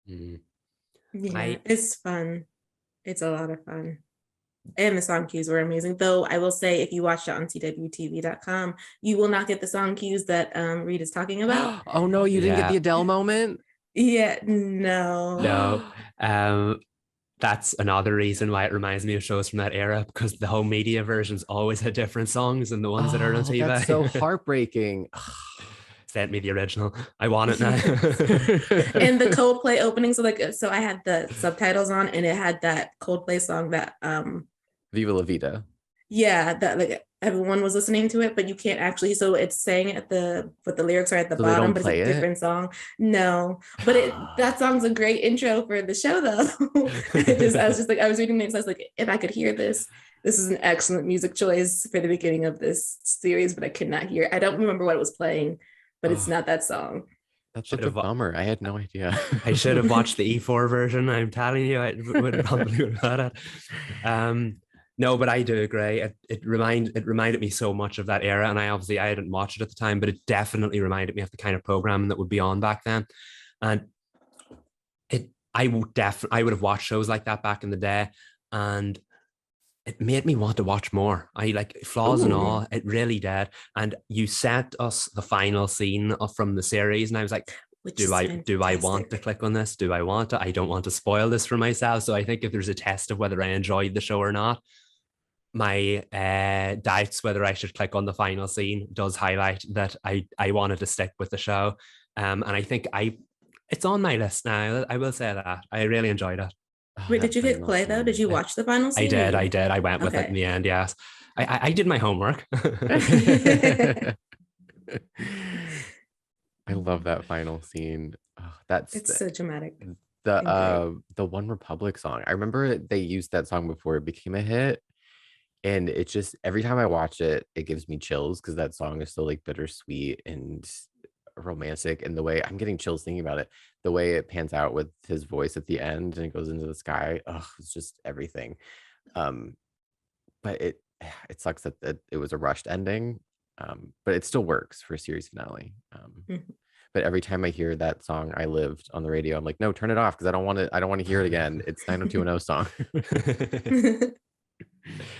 Yeah, it's fun. It's a lot of fun. And the song cues were amazing. Though I will say, if you watch it on twtv.com, you will not get the song cues that Reed is talking about. Oh no, you didn't get the Adele moment? Yeah, no. That's another reason why it reminds me of shows from that era, because the home media versions always had different songs than the ones that are on TV. That's so heartbreaking. Sent me the original. I want it now. And the Coldplay opening, so I had the subtitles on and it had that Coldplay song that Viva La Vida. Yeah, that like everyone was listening to it, but you can't actually. So it's saying at but the lyrics are at the So they bottom, don't but it's play a it? different song. No, but that song's a great intro for the show, though. I was reading it, so I was like, if I could hear this, this is an excellent music choice for the beginning of this series, but I could not hear. I don't remember what it was playing, but it's not that song. That's such a bummer. I had no idea. I should have watched the E4 version. I'm telling you, I would have probably about it. No, but I do agree. It reminded me so much of that era, and I didn't watch it at the time, but it definitely reminded me of the kind of programming that would be on back then. And I would have watched shows like that back in the day, and it made me want to watch more. I like flaws and all. It really did. And you sent us the final scene from the series, and I was like, do I want to click on this? Do I want to? I don't want to spoil this for myself. So I think if there's a test of whether I enjoyed the show or not, my doubts whether I should click on the final scene does highlight that I wanted to stick with the show. And I think it's on my list now. I will say that. I really enjoyed it. Wait, did you hit play though? Did you watch the final scene? I did. I went with it in the end, yes. I did my homework. I love that final scene. Oh, it's so dramatic. The One Republic song. I remember they used that song before it became a hit. And it just, every time I watch it, it gives me chills because that song is so like bittersweet and romantic. And the way I'm getting chills thinking about it, the way it pans out with his voice at the end and it goes into the sky. Oh, it's just everything. But it sucks that it was a rushed ending. But it still works for a series finale. But every time I hear that song, I Lived on the radio, I'm like, no, turn it off because I don't want to hear it again. It's 90210 song.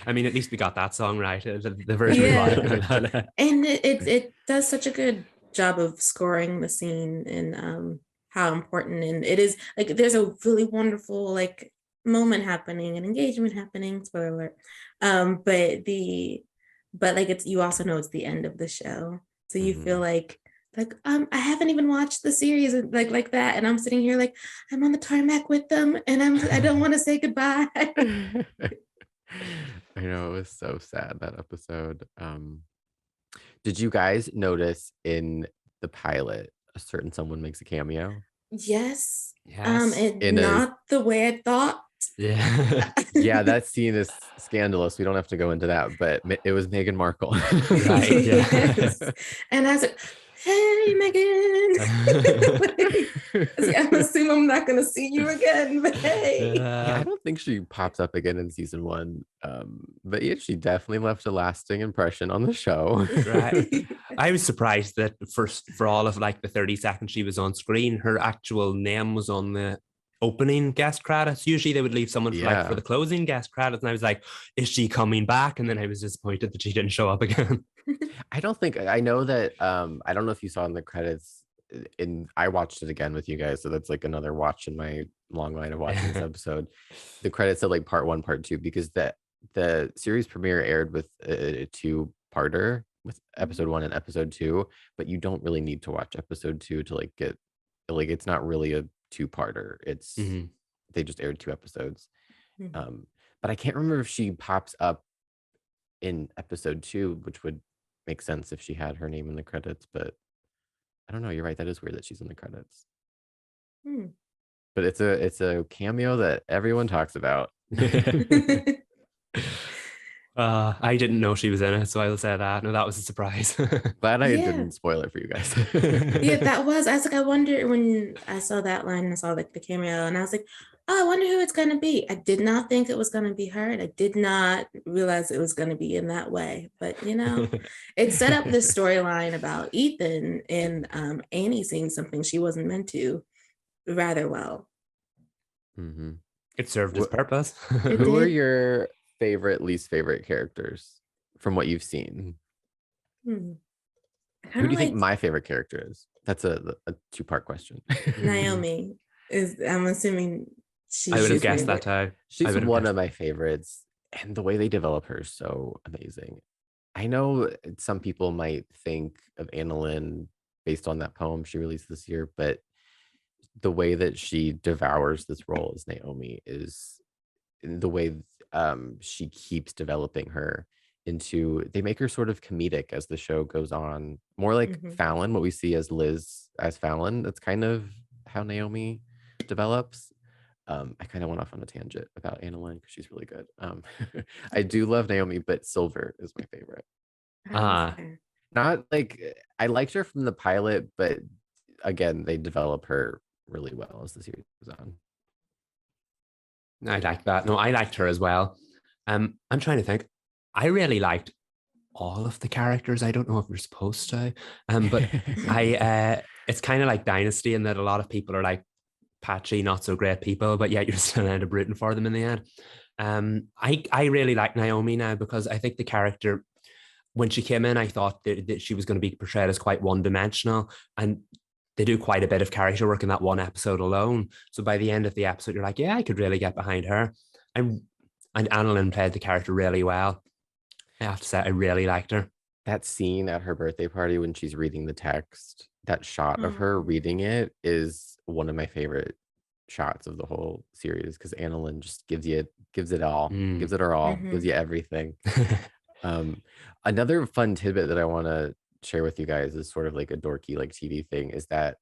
I mean, at least we got that song right. The version we got. And it does such a good job of scoring the scene and how important, and it is like there's a really wonderful like moment happening and engagement happening, spoiler alert, but like it's, you also know it's the end of the show, so you feel like I haven't even watched the series like that, and I'm sitting here like I'm on the tarmac with them and I don't want to say goodbye. I know, it was so sad, that episode. Did you guys notice in the pilot a certain someone makes a cameo? Yes. Yes. Not the way I thought. Yeah. Yeah, that scene is scandalous. We don't have to go into that, but it was Meghan Markle. Right. Yeah. Yes. And I was like, hey, Meghan. I'm assuming I'm not going to see you again, but hey. Yeah, I don't think she pops up again in season 1. But yeah, she definitely left a lasting impression on the show. Right. I was surprised that for all of like the 30 seconds she was on screen, her actual name was on the opening guest credits. Usually they would leave someone for the closing guest credits, and I was like, is she coming back? And then I was disappointed that she didn't show up again. I know that I don't know if you saw in the credits, I watched it again with you guys, so that's like another watch in my long line of watching this episode. The credits said like part 1, part 2, because the series premiere aired with a 2-parter with episode 1 and episode 2, but you don't really need to watch episode 2 to like get, like, it's not really a 2-parter. It's they just aired 2 episodes. But I can't remember if she pops up in episode 2, which would make sense if she had her name in the credits, but I don't know. You're right, that is weird that she's in the credits. But it's a cameo that everyone talks about. I didn't know she was in it, so I'll say that. No, that was a surprise. Glad I didn't spoil it for you guys. I was like, I wonder, when I saw that line and I saw like the cameo, and I was like, oh, I wonder who it's going to be. I did not think it was going to be her. I did not realize it was going to be in that way. But, you know, it set up this storyline about Ethan and Annie seeing something she wasn't meant to rather well. It served its purpose. Who are your least favorite characters from what you've seen? Who do you think my favorite character is? That's a 2-part question. Naomi is, I'm assuming I would have guessed that too. She's one of my favorites, and the way they develop her is so amazing. I know some people might think of Annalyn based on that poem she released this year, but the way that she devours this role as Naomi is the way she keeps developing her into, they make her sort of comedic as the show goes on, more like Fallon, what we see as Liz as Fallon. That's kind of how Naomi develops. I kind of went off on a tangent about Annalyn because she's really good. I do love Naomi, but Silver is my favorite. Not like, I liked her from the pilot, but again, they develop her really well as the series goes on. I like that. No, I liked her as well. I'm trying to think. I really liked all of the characters. I don't know if we're supposed to, but it's kind of like Dynasty in that a lot of people are like patchy, not so great people, but yet you're still end up rooting for them in the end. I really like Naomi now because I think the character, when she came in, I thought that she was going to be portrayed as quite one-dimensional, and they do quite a bit of character work in that one episode alone. So by the end of the episode, you're like, yeah, I could really get behind her. And Annalyn played the character really well. I have to say, I really liked her. That scene at her birthday party when she's reading the text, that shot of her reading it is one of my favorite shots of the whole series, because Annalyn just gives it all, gives it her all, gives you everything. Another fun tidbit that I want to share with you guys is sort of like a dorky like TV thing, is that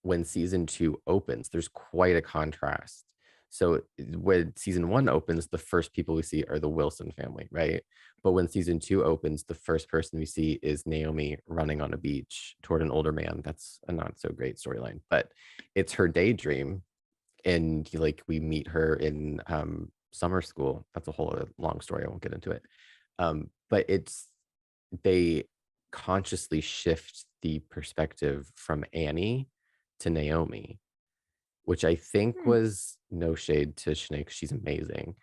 when season 2 opens, there's quite a contrast. So when season 1 opens, the first people we see are the Wilson family, right? But when season 2 opens, the first person we see is Naomi running on a beach toward an older man. That's a not so great storyline, but it's her daydream. And we meet her in summer school. That's a whole long story. I won't get into it. But they consciously shift the perspective from Annie to Naomi, which I think was, no shade to Shanae, she's amazing,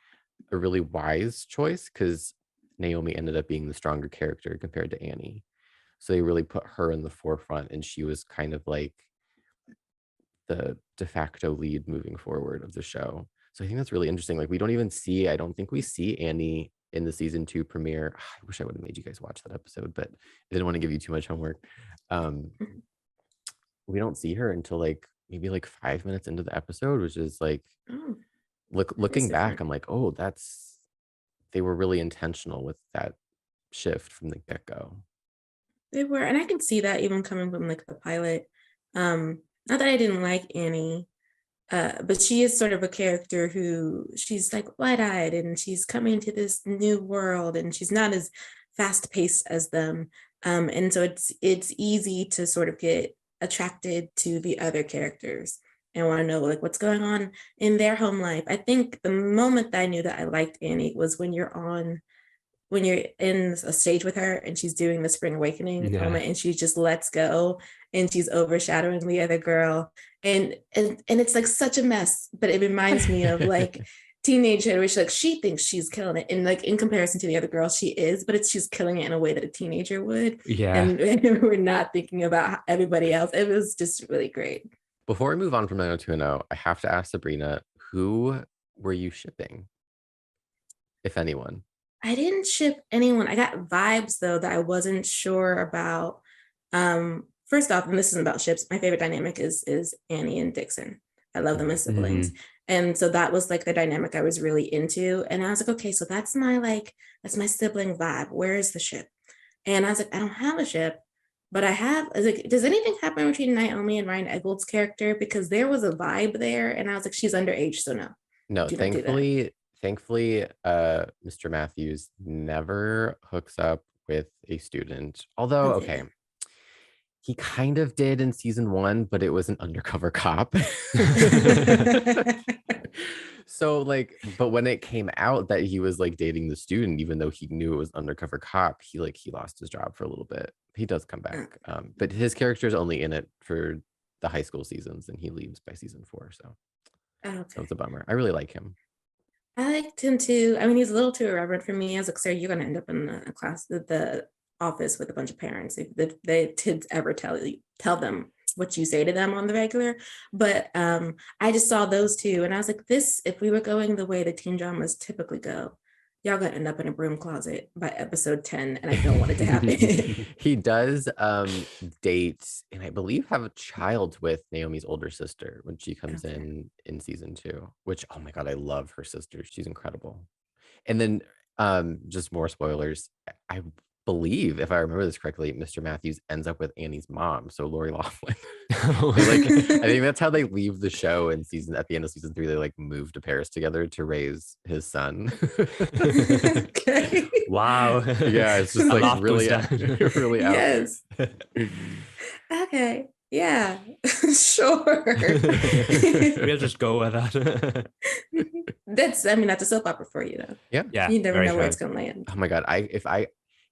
a really wise choice, because Naomi ended up being the stronger character compared to Annie. So they really put her in the forefront, and she was kind of like the de facto lead moving forward of the show. So I think that's really interesting. Like, I don't think we see Annie in the season 2 premiere. I wish I would have made you guys watch that episode, but I didn't want to give you too much homework. We don't see her until maybe 5 minutes into the episode, which is looking back, I'm like, oh, they were really intentional with that shift from the get-go. They were, and I can see that even coming from the pilot. Not that I didn't like Annie, but she is sort of a character who she's wide-eyed, and she's coming to this new world, and she's not as fast-paced as them. And so it's easy to sort of get attracted to the other characters and want to know what's going on in their home life. I think the moment that I knew that I liked Annie was when you're in a stage with her and she's doing the spring awakening moment, and she just lets go and she's overshadowing the other girl, and it's such a mess, but it reminds me of teenagehood, where she thinks she's killing it, and in comparison to the other girl, she is, but she's killing it in a way that a teenager would. And we're not thinking about everybody else. It was just really great. Before we move on from 90210, I have to ask Sabrina, who were you shipping, if anyone? I didn't ship anyone. I got vibes though that I wasn't sure about. First off, and this isn't about ships, my favorite dynamic is Annie and Dixon. I love them as siblings. And so that was the dynamic I was really into. And I was okay, so that's my sibling vibe. Where is the ship? And I was I don't have a ship, but I was does anything happen between Naomi and Ryan Eggold's character? Because there was a vibe there, and I was she's underage, so no. No, thankfully, Mr. Matthews never hooks up with a student. Although, okay, he kind of did in season 1, but it was an undercover cop. So but when it came out that he was dating the student, even though he knew it was undercover cop, he lost his job for a little bit. He does come back, but his character is only in it for the high school seasons, and he leaves by season 4. So that was a bummer. I really like him. I liked him too. I mean, he's a little too irreverent for me. I was sir, you're going to end up in the office with a bunch of parents if the kids ever tell them what you say to them on the regular. But I just saw those two, and I was if we were going the way the teen dramas typically go, y'all gonna end up in a broom closet by episode 10, and I don't want it to happen. He does date, and I believe have a child with Naomi's older sister when she comes in season 2, which, oh my God, I love her sister. She's incredible. And then Just more spoilers. I believe, if I remember this correctly, Mr. Matthews ends up with Annie's mom, so Lori Loughlin. They like, I think that's how they leave the show at the end of season 3. They like move to Paris together to raise his son. Okay. Wow. Yeah, it's just A like lot really, goes down. really out. Yes. Okay. Yeah. Sure. We'll just go with that. That's a soap opera for you, though. Yeah, You never very know where true. it's gonna land. Oh my god,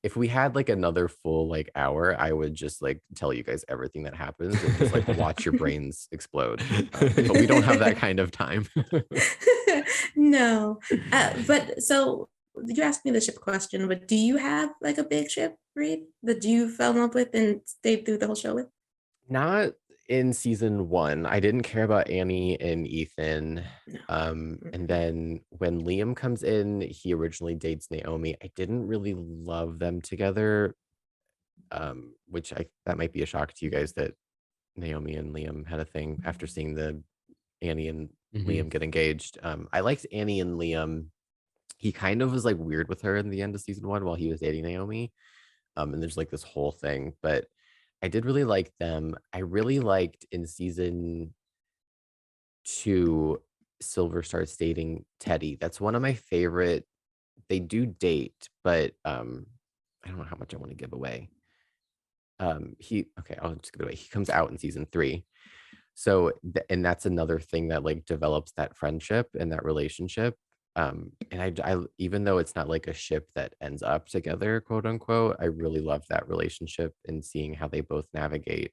if we had like another full like hour, I would just like tell you guys everything that happens and just like watch your brains explode. But we don't have that kind of time. No. But so you asked me the ship question, but do you have like a big ship, Reed, that you fell in love with and stayed through the whole show with? Not in season 1. I didn't care about Annie and Ethan. No. And then when Liam comes in, he originally dates Naomi. I didn't really love them together. Which that might be a shock to you guys that Naomi and Liam had a thing after seeing the Annie and Liam get engaged. I liked Annie and Liam. He kind of was like weird with her in the end of season 1 while he was dating Naomi. And there's like this whole thing, but I did really like them. I really liked in season 2, Silver starts dating Teddy. That's one of my favorite. They do date, but I don't know how much I want to give away. I'll just give it away. He comes out in season 3. So, and that's another thing that like develops that friendship and that relationship. And I even though it's not like a ship that ends up together, quote unquote, I really love that relationship and seeing how they both navigate,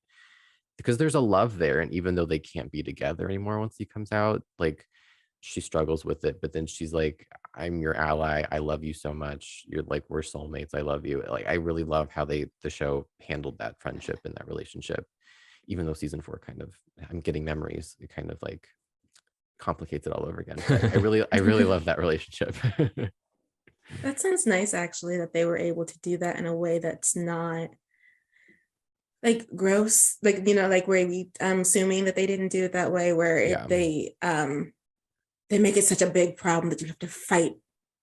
because there's a love there. And even though they can't be together anymore once he comes out, like she struggles with it, but then she's like, I'm your ally, I love you so much, you're like, we're soulmates, I love you. Like I really love how the show handled that friendship and that relationship, even though season 4 kind of, I'm getting memories, it kind of like complicates it all over again. But I really love that relationship. That sounds nice, actually, that they were able to do that in a way that's not like gross, like like where I'm assuming that they didn't do it that way, where they make it such a big problem that you have to fight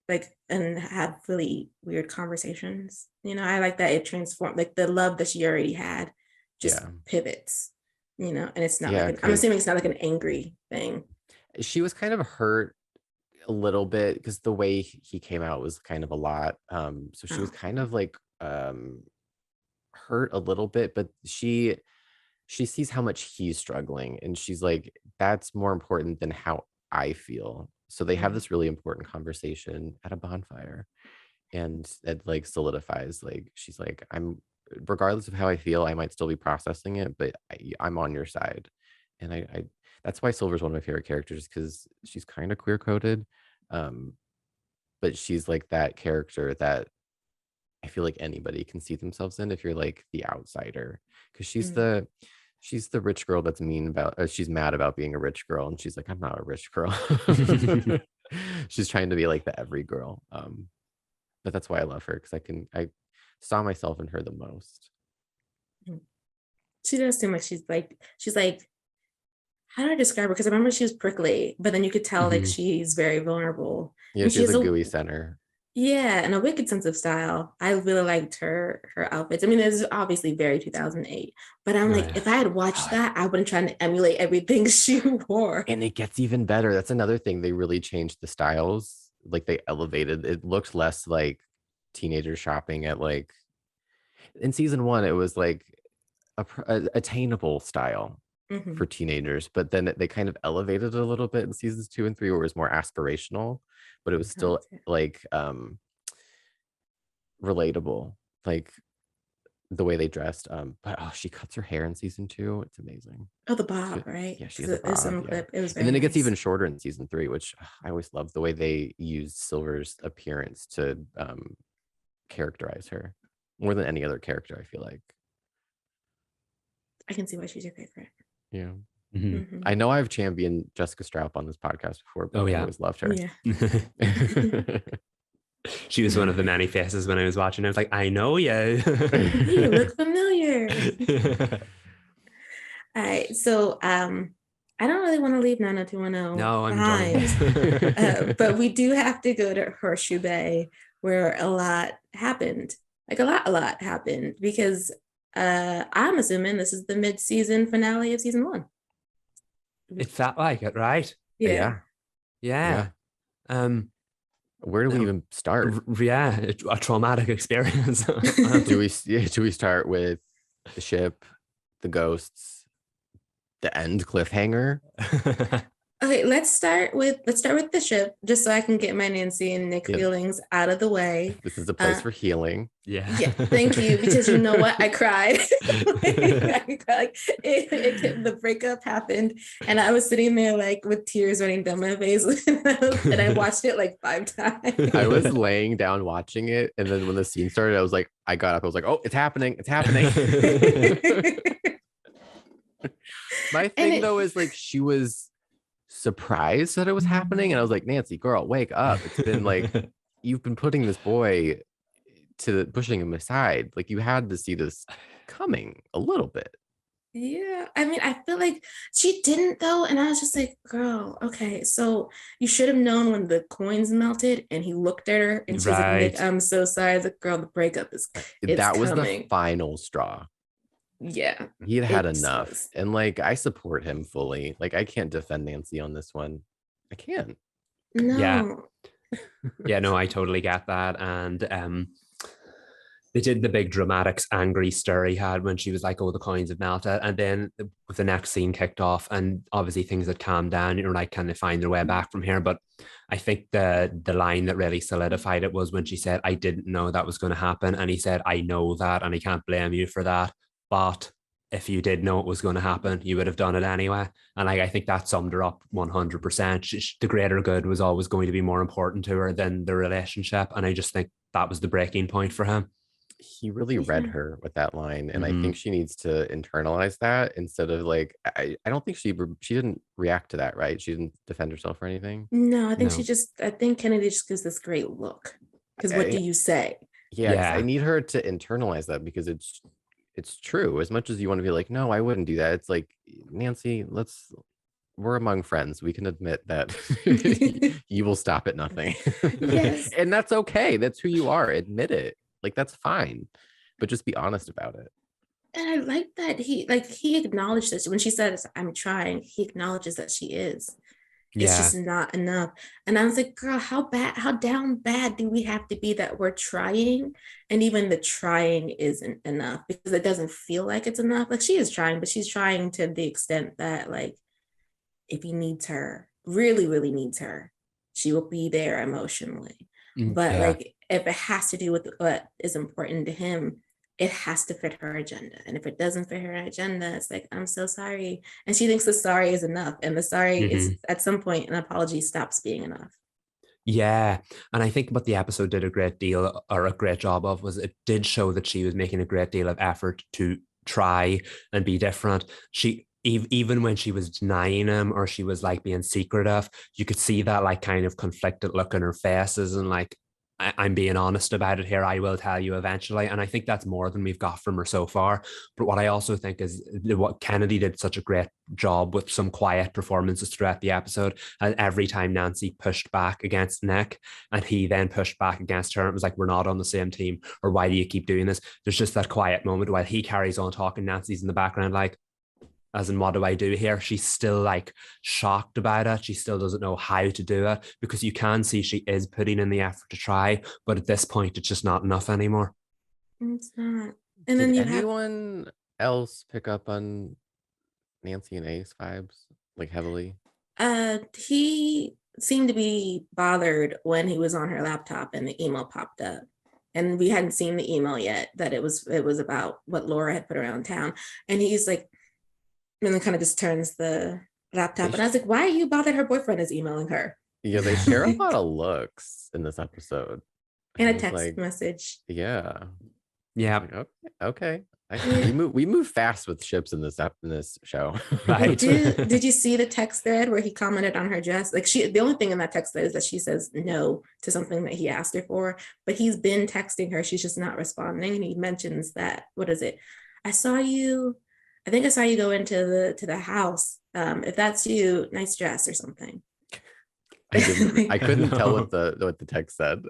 like and have really weird conversations. I like that it transformed, like the love that she already had just pivots, and it's not like I'm assuming it's not like an angry thing. She was kind of hurt a little bit because the way he came out was kind of a lot. So she was kind of like hurt a little bit, but she sees how much he's struggling and she's like, that's more important than how I feel. So they have this really important conversation at a bonfire, and it like solidifies, like she's like, I'm, regardless of how I feel, I might still be processing it, but I'm on your side. And I that's why Silver's one of my favorite characters, because she's kind of queer coded, but she's like that character that I feel like anybody can see themselves in if you're like the outsider, because she's the rich girl that's mean about, she's mad about being a rich girl, and she's like, I'm not a rich girl. She's trying to be like the every girl, but that's why I love her, because I saw myself in her the most. She does seem like she's like how do I describe her? Because I remember she was prickly, but then you could tell like she's very vulnerable. Yeah, she has a gooey center. Yeah, and a wicked sense of style. I really liked her outfits. I mean, it's obviously very 2008, but I'm like, if I had watched that, I wouldn't try to emulate everything she wore. And it gets even better. That's another thing. They really changed the styles. Like they elevated. It looked less like teenagers shopping at like, in season 1, it was like a attainable style for teenagers, but then they kind of elevated it a little bit in seasons 2 and 3, where it was more aspirational, but it was still like relatable, like the way they dressed. But she cuts her hair in season 2. It's amazing. Oh, the bob, right? Yeah, she has a bob. Clip. It was very and then it gets nice. even shorter in season 3, which I always love the way they used Silver's appearance to characterize her more than any other character, I feel like. I can see why she's your favorite. Yeah. I know I've championed Jessica Stroup on this podcast before, but I always loved her. Yeah. She was one of the many faces when I was watching. I was like, I know you. You look familiar. All right. So I don't really want to leave 90210. No, I'm enjoying but we do have to go to Horseshoe Bay, where a lot happened. Like a lot happened because I'm assuming this is the mid-season finale of season 1. It felt like it, right? Yeah. Yeah. Where do we even start? Yeah, a traumatic experience. Do we start with the ship, the ghosts, the end cliffhanger? Okay, let's start with the ship, just so I can get my Nancy and Nick feelings out of the way. This is a place for healing. Yeah. Thank you, because you know what? I cried. The breakup happened, and I was sitting there like with tears running down my face, and I watched it like 5 times. I was laying down watching it, and then when the scene started, I got up. I was like, "Oh, it's happening! It's happening!" My thing though is like she was surprised that it was happening, and I was like, Nancy, girl, wake up. It's been like you've been putting this boy pushing him aside. Like you had to see this coming a little bit. Yeah, I mean, I feel like she didn't though, and I was just like, girl, okay, so you should have known when the coins melted. And he looked at her and she's like, Nick, I'm so sorry. I was like, girl, the breakup is that was coming. The final straw. Yeah, he had enough. And like I support him fully. Like I can't defend Nancy on this one. I can't. No. Yeah, no, I totally get that. And they did the big dramatics angry stir he had when she was like, oh, the coins have melted. And then with the next scene kicked off, and obviously things had calmed down, you're like, can they find their way back from here? But I think the line that really solidified it was when she said, I didn't know that was going to happen. And he said, I know that, and I can't blame you for that. But if you did know it was going to happen, you would have done it anyway. And I think that summed her up 100%. The greater good was always going to be more important to her than the relationship. And I just think that was the breaking point for him. He really read her with that line. And I think she needs to internalize that instead of like, I don't think she didn't react to that, right? She didn't defend herself or anything. No, I think I think Kennedy just gives this great look. Because what do you say? Yeah. I need her to internalize that because it's true. As much as you want to be like, no, I wouldn't do that. It's like, Nancy, we're among friends. We can admit that you will stop at nothing. Yes. And that's okay. That's who you are. Admit it. Like, that's fine. But just be honest about it. And I like that he acknowledged this when she said, I'm trying. He acknowledges that she is. It's just not enough. And I was like, girl, how down bad do we have to be that we're trying? And even the trying isn't enough because it doesn't feel like it's enough. Like she is trying, but she's trying to the extent that like, if he needs her, really, really needs her, she will be there emotionally. But like, if it has to do with what is important to him, it has to fit her agenda. And if it doesn't fit her agenda, it's like, I'm so sorry. And she thinks the sorry is enough. And the sorry is at some point, an apology stops being enough. Yeah. And I think what the episode did a great job of was it did show that she was making a great deal of effort to try and be different. Even when she was denying him or she was like being secretive, you could see that like kind of conflicted look in her faces and like, I'm being honest about it here. I will tell you eventually. And I think that's more than we've got from her so far. But what I also think is what Kennedy did such a great job with some quiet performances throughout the episode. And every time Nancy pushed back against Nick and he then pushed back against her, it was like, we're not on the same team, or why do you keep doing this? There's just that quiet moment while he carries on talking. Nancy's in the background like, as in, what do I do here? She's still like shocked about it. She still doesn't know how to do it because you can see she is putting in the effort to try, but at this point, it's just not enough anymore. It's not. And then anyone else pick up on Nancy and Ace vibes like heavily? He seemed to be bothered when he was on her laptop and the email popped up. And we hadn't seen the email yet that it was about what Laura had put around town. And he's like, and then kind of just turns the laptop. And I was like, why are you bothered her boyfriend is emailing her? Yeah, they share a lot of looks in this episode. And a text message. Yeah. Yeah. Like, okay. We move fast with ships in this show. Right. Did you see the text thread where he commented on her dress? Like the only thing in that text thread is that she says no to something that he asked her for, but he's been texting her. She's just not responding. And he mentions that, what is it? I think I saw you go into the house. If that's you, nice dress or something. I couldn't tell what the text said.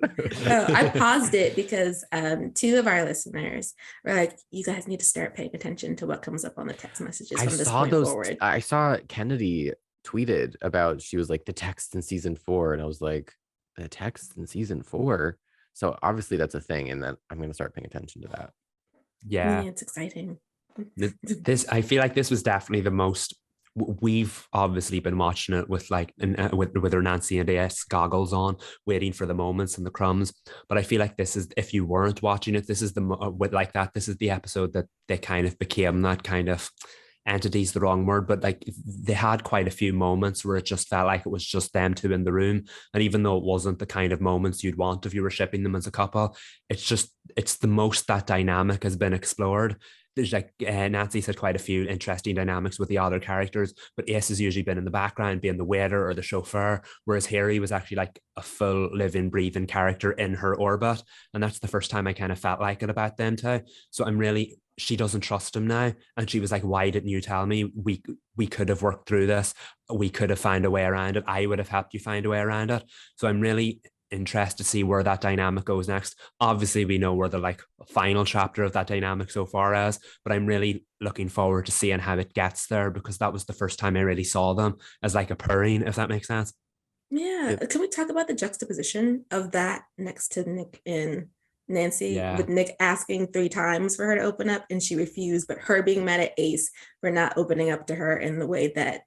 Oh, I paused it because two of our listeners were like, "You guys need to start paying attention to what comes up on the text messages from this point forward." I saw Kennedy tweeted about, she was like, the text in season 4, and I was like, the text in season 4. So obviously that's a thing, and then I'm gonna start paying attention to that. Yeah, it's exciting. This, I feel like this was definitely the most. We've obviously been watching it with like with our Nancy and Ace goggles on, waiting for the moments and the crumbs. But I feel like this is, if you weren't watching it, this is the with like that. This is the episode that they kind of became that kind of, entity's the wrong word, but like they had quite a few moments where it just felt like it was just them two in the room. And even though it wasn't the kind of moments you'd want if you were shipping them as a couple, it's the most that dynamic has been explored. There's like Nancy said, quite a few interesting dynamics with the other characters, but Ace has usually been in the background, being the waiter or the chauffeur, whereas Harry was actually like a full living, breathing character in her orbit. And that's the first time I kind of felt like it about them two. So she doesn't trust him now. And she was like, why didn't you tell me? We could have worked through this. We could have found a way around it. I would have helped you find a way around it. So I'm really interested to see where that dynamic goes next. Obviously, we know where the like final chapter of that dynamic so far is, but I'm really looking forward to seeing how it gets there, because that was the first time I really saw them as like a pairing, if that makes sense. Yeah. Can we talk about the juxtaposition of that next to Nick and Nancy, with Nick asking 3 times for her to open up and she refused, but her being mad at Ace for not opening up to her in the way that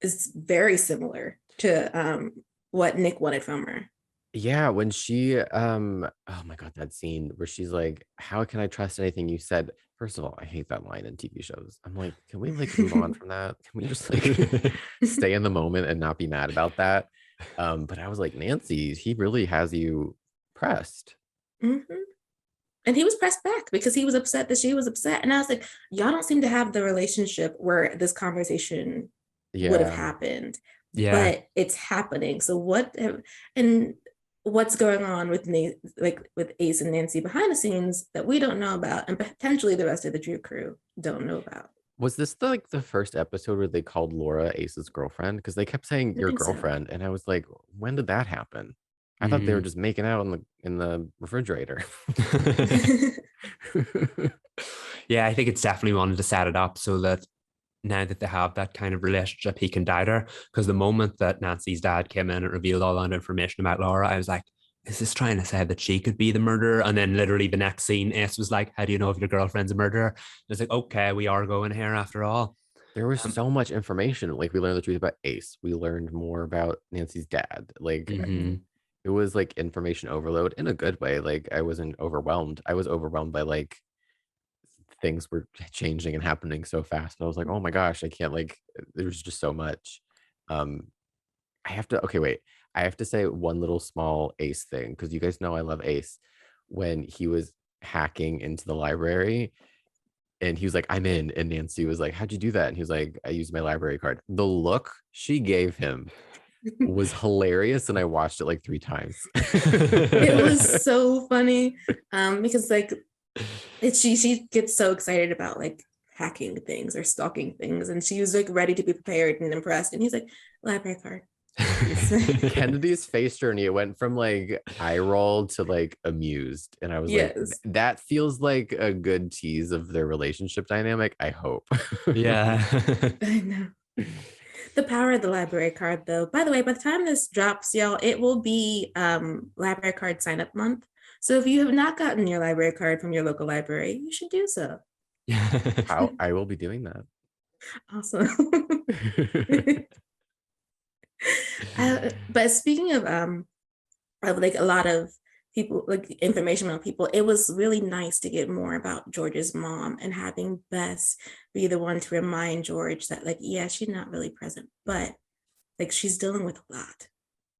is very similar to what Nick wanted from her. Yeah, when she oh my god, that scene where she's like, how can I trust anything you said? First of all, I hate that line in TV shows. I'm like, can we like move on from that? Can we just like stay in the moment and not be mad about that? But I was like, Nancy, he really has you pressed. Mm-hmm. And he was pressed back because he was upset that she was upset. And I was like, y'all don't seem to have the relationship where this conversation would have happened. Yeah. But it's happening. So what's going on with with Ace and Nancy behind the scenes that we don't know about, and potentially the rest of the Drew crew don't know about? Was this the first episode where they called Laura Ace's girlfriend? Because they kept saying your girlfriend, and I was like, when did that happen? I thought they were just making out in the refrigerator. Yeah, I think it's definitely wanted to set it up so that now that they have that kind of relationship, he can doubt her. Because the moment that Nancy's dad came in and revealed all that information about Laura, I was like, is this trying to say that she could be the murderer? And then literally the next scene, Ace was like, how do you know if your girlfriend's a murderer? It's like, okay, we are going here after all. There was so much information. Like, we learned the truth about Ace. We learned more about Nancy's dad. Like, it was like information overload in a good way. Like, I wasn't overwhelmed. I was overwhelmed by like things were changing and happening so fast. And I was like, oh my gosh, I can't, like, there was just so much. I have to say one little small Ace thing, because you guys know I love Ace. When he was hacking into the library and he was like, I'm in, and Nancy was like, how'd you do that? And he was like, I used my library card. The look she gave him was hilarious, and I watched it like 3 times. It was so funny because like she gets so excited about like hacking things or stalking things, and she was like ready to be prepared and impressed, and he's like, library card. Kennedy's face journey, it went from like eye roll to like amused, and I was like, that feels like a good tease of their relationship dynamic, I hope. Yeah. I know. The power of the library card, though. By the way, by the time this drops, y'all, it will be library card sign up month. So if you have not gotten your library card from your local library, you should do so. I will be doing that. Awesome. But speaking of like a lot of people, like information about people, it was really nice to get more about George's mom and having Bess be the one to remind George that like, yeah, she's not really present, but like she's dealing with a lot.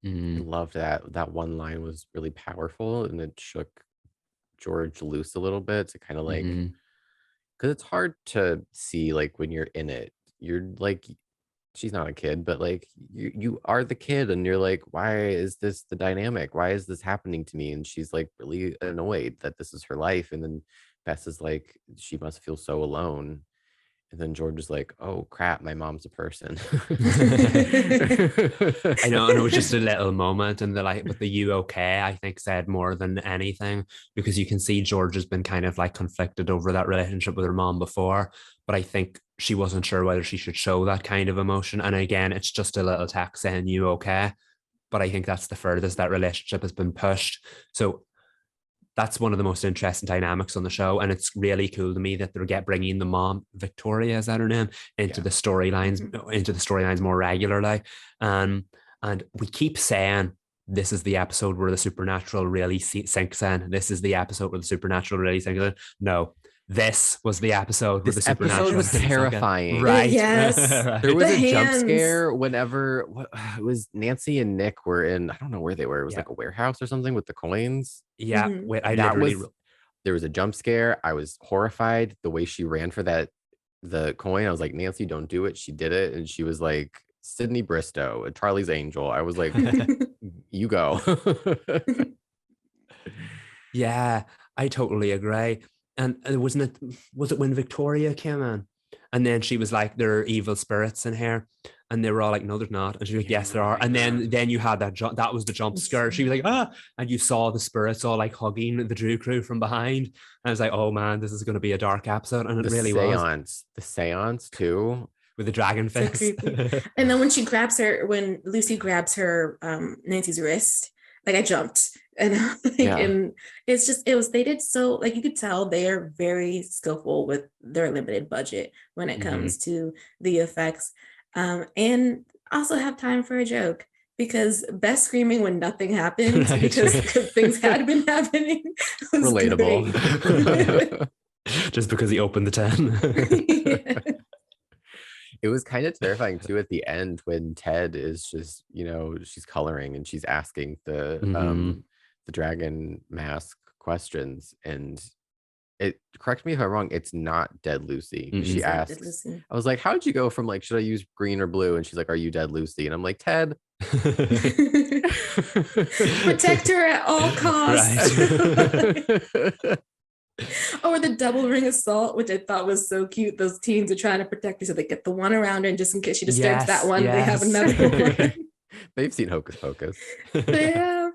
I love that one line was really powerful, and it shook George loose a little bit to kind of like, because it's hard to see like when you're in it, you're like, she's not a kid, but like you are the kid, and you're like, why is this the dynamic? Why is this happening to me? And she's like really annoyed that this is her life. And then Bess is like, she must feel so alone. And then George is like, oh crap, my mom's a person. I know, and it was just a little moment, and but the "you okay," I think said more than anything, because you can see George has been kind of like conflicted over that relationship with her mom before, but I think she wasn't sure whether she should show that kind of emotion. And again, it's just a little text saying "you okay," but I think that's the furthest that relationship has been pushed. So that's one of the most interesting dynamics on the show, and it's really cool to me that they're bringing the mom, Victoria, is that her name, into the storylines more regularly. And we keep saying this is the episode where the supernatural really sinks in. This is the episode where the supernatural really sinks in. No, this was the episode where the supernatural was terrifying. Right. Yes. There was The a jump hands. scare whenever it was Nancy and Nick were in, I don't know where they were. It was like a warehouse or something with the coins. Yeah. Mhm. There was a jump scare. I was horrified the way she ran for the coin. I was like, Nancy, don't do it. She did it. And she was like, Sydney Bristow, a Charlie's Angel. I was like, you go. Yeah, I totally agree. And was it when Victoria came in? And then she was like, there are evil spirits in here. And they were all like, no, there's not. And she was like, yes, there are. And then you had that was the jump scare. She was like, ah, and you saw the spirits all like hugging the Drew crew from behind. And I was like, oh man, this is going to be a dark episode. And it really was. The seance too. With the dragon face. So and then when Lucy grabs her, Nancy's wrist, like I jumped. And and they did so, like, you could tell they are very skillful with their limited budget when it comes to the effects, and also have time for a joke, because Beth screaming when nothing happened because things had been happening was relatable. Just because he opened the 10. It was kind of terrifying too at the end when Ted is just, she's coloring and she's asking the dragon mask questions, and correct me if I'm wrong, it's not Dead Lucy. She asks, I was like, how did you go from like, should I use green or blue? And she's like, are you Dead Lucy? And I'm like, Ted. Protect her at all costs. Right. Or the double ring assault, which I thought was so cute. Those teens are trying to protect her, so they get the one around her, and just in case she disturbs that one, they have another one. They've seen Hocus Pocus. They have.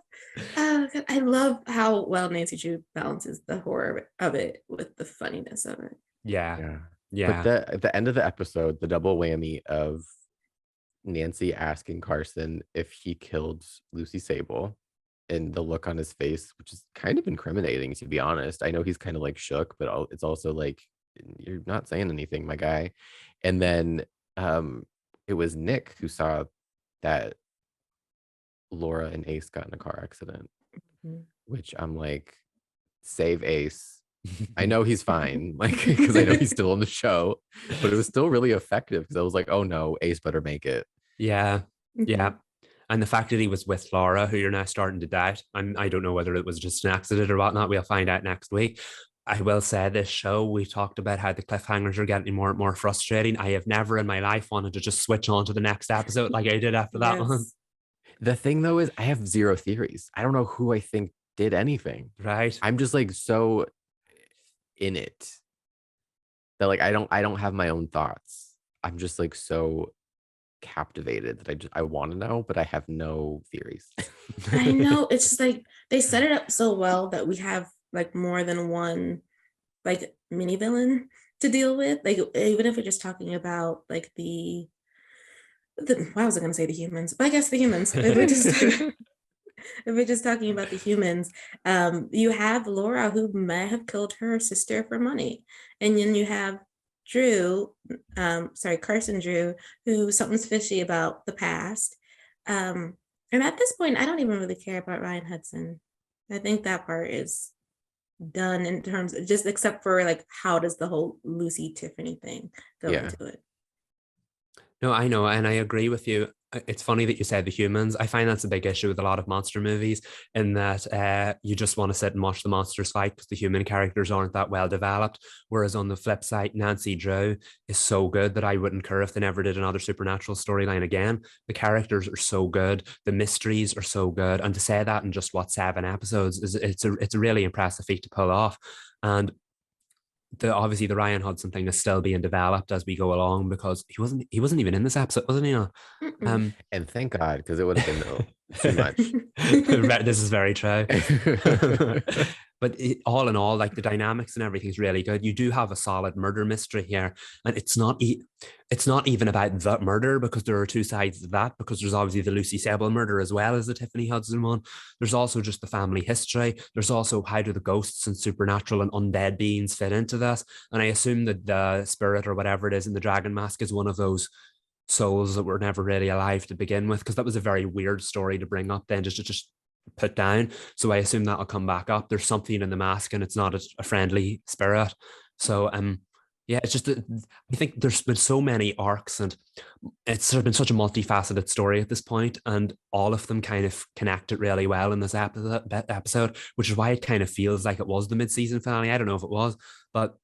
Oh, God. I love how well Nancy Drew balances the horror of it with the funniness of it. Yeah. But at the end of the episode, the double whammy of Nancy asking Carson if he killed Lucy Sable, and the look on his face, which is kind of incriminating, to be honest. I know he's kind of like shook, but it's also like, you're not saying anything, my guy. And then it was Nick who saw that Laura and Ace got in a car accident, which I'm like, save Ace. I know he's fine, like, because I know he's still on the show, but it was still really effective, because I was like, oh no, Ace better make it. Yeah. And the fact that he was with Laura, who you're now starting to doubt, I don't know whether it was just an accident or whatnot. We'll find out next week. I will say this show, we talked about how the cliffhangers are getting more and more frustrating. I have never in my life wanted to just switch on to the next episode like I did after that one. The thing though is I have zero theories. I don't know who I think did anything. Right. I'm just like so in it that like I don't have my own thoughts. I'm just like so captivated that I want to know, but I have no theories. I know, it's just like they set it up so well that we have like more than one like mini villain to deal with. Like, even if we're just talking about like the I was gonna say the humans, but I guess the humans. If we're just talking about the humans, you have Laura, who may have killed her sister for money, and then you have Carson Drew, who something's fishy about the past. And at this point, I don't even really care about Ryan Hudson. I think that part is done in terms of just, except for like, how does the whole Lucy Tiffany thing go into it? No, I know, and I agree with you. It's funny that you said the humans. I find that's a big issue with a lot of monster movies, in that you just want to sit and watch the monsters fight because the human characters aren't that well developed. Whereas on the flip side, Nancy Drew is so good that I wouldn't care if they never did another supernatural storyline again. The characters are so good. The mysteries are so good. And to say that in just 7 episodes it's a really impressive feat to pull off. And obviously the Ryan Hudson thing is still being developed as we go along, because he wasn't even in this episode, wasn't he? And thank God, because it would have been too much. This is very true. But all in all, like the dynamics and everything's really good. You do have a solid murder mystery here, and it's not even about the murder, because there are two sides of that, because there's obviously the Lucy Sebel murder as well as the Tiffany Hudson one. There's also just the family history. There's also how do the ghosts and supernatural and undead beings fit into this. And I assume that the spirit or whatever it is in the dragon mask is one of those souls that were never really alive to begin with, because that was a very weird story to bring up then just to put down. So I assume that'll come back up. There's something in the mask and it's not a friendly spirit. So yeah, it's just that I think there's been so many arcs, and it's sort of been such a multifaceted story at this point, and all of them kind of connected really well in this episode, which is why it kind of feels like it was the mid-season finale. I don't know if it was, but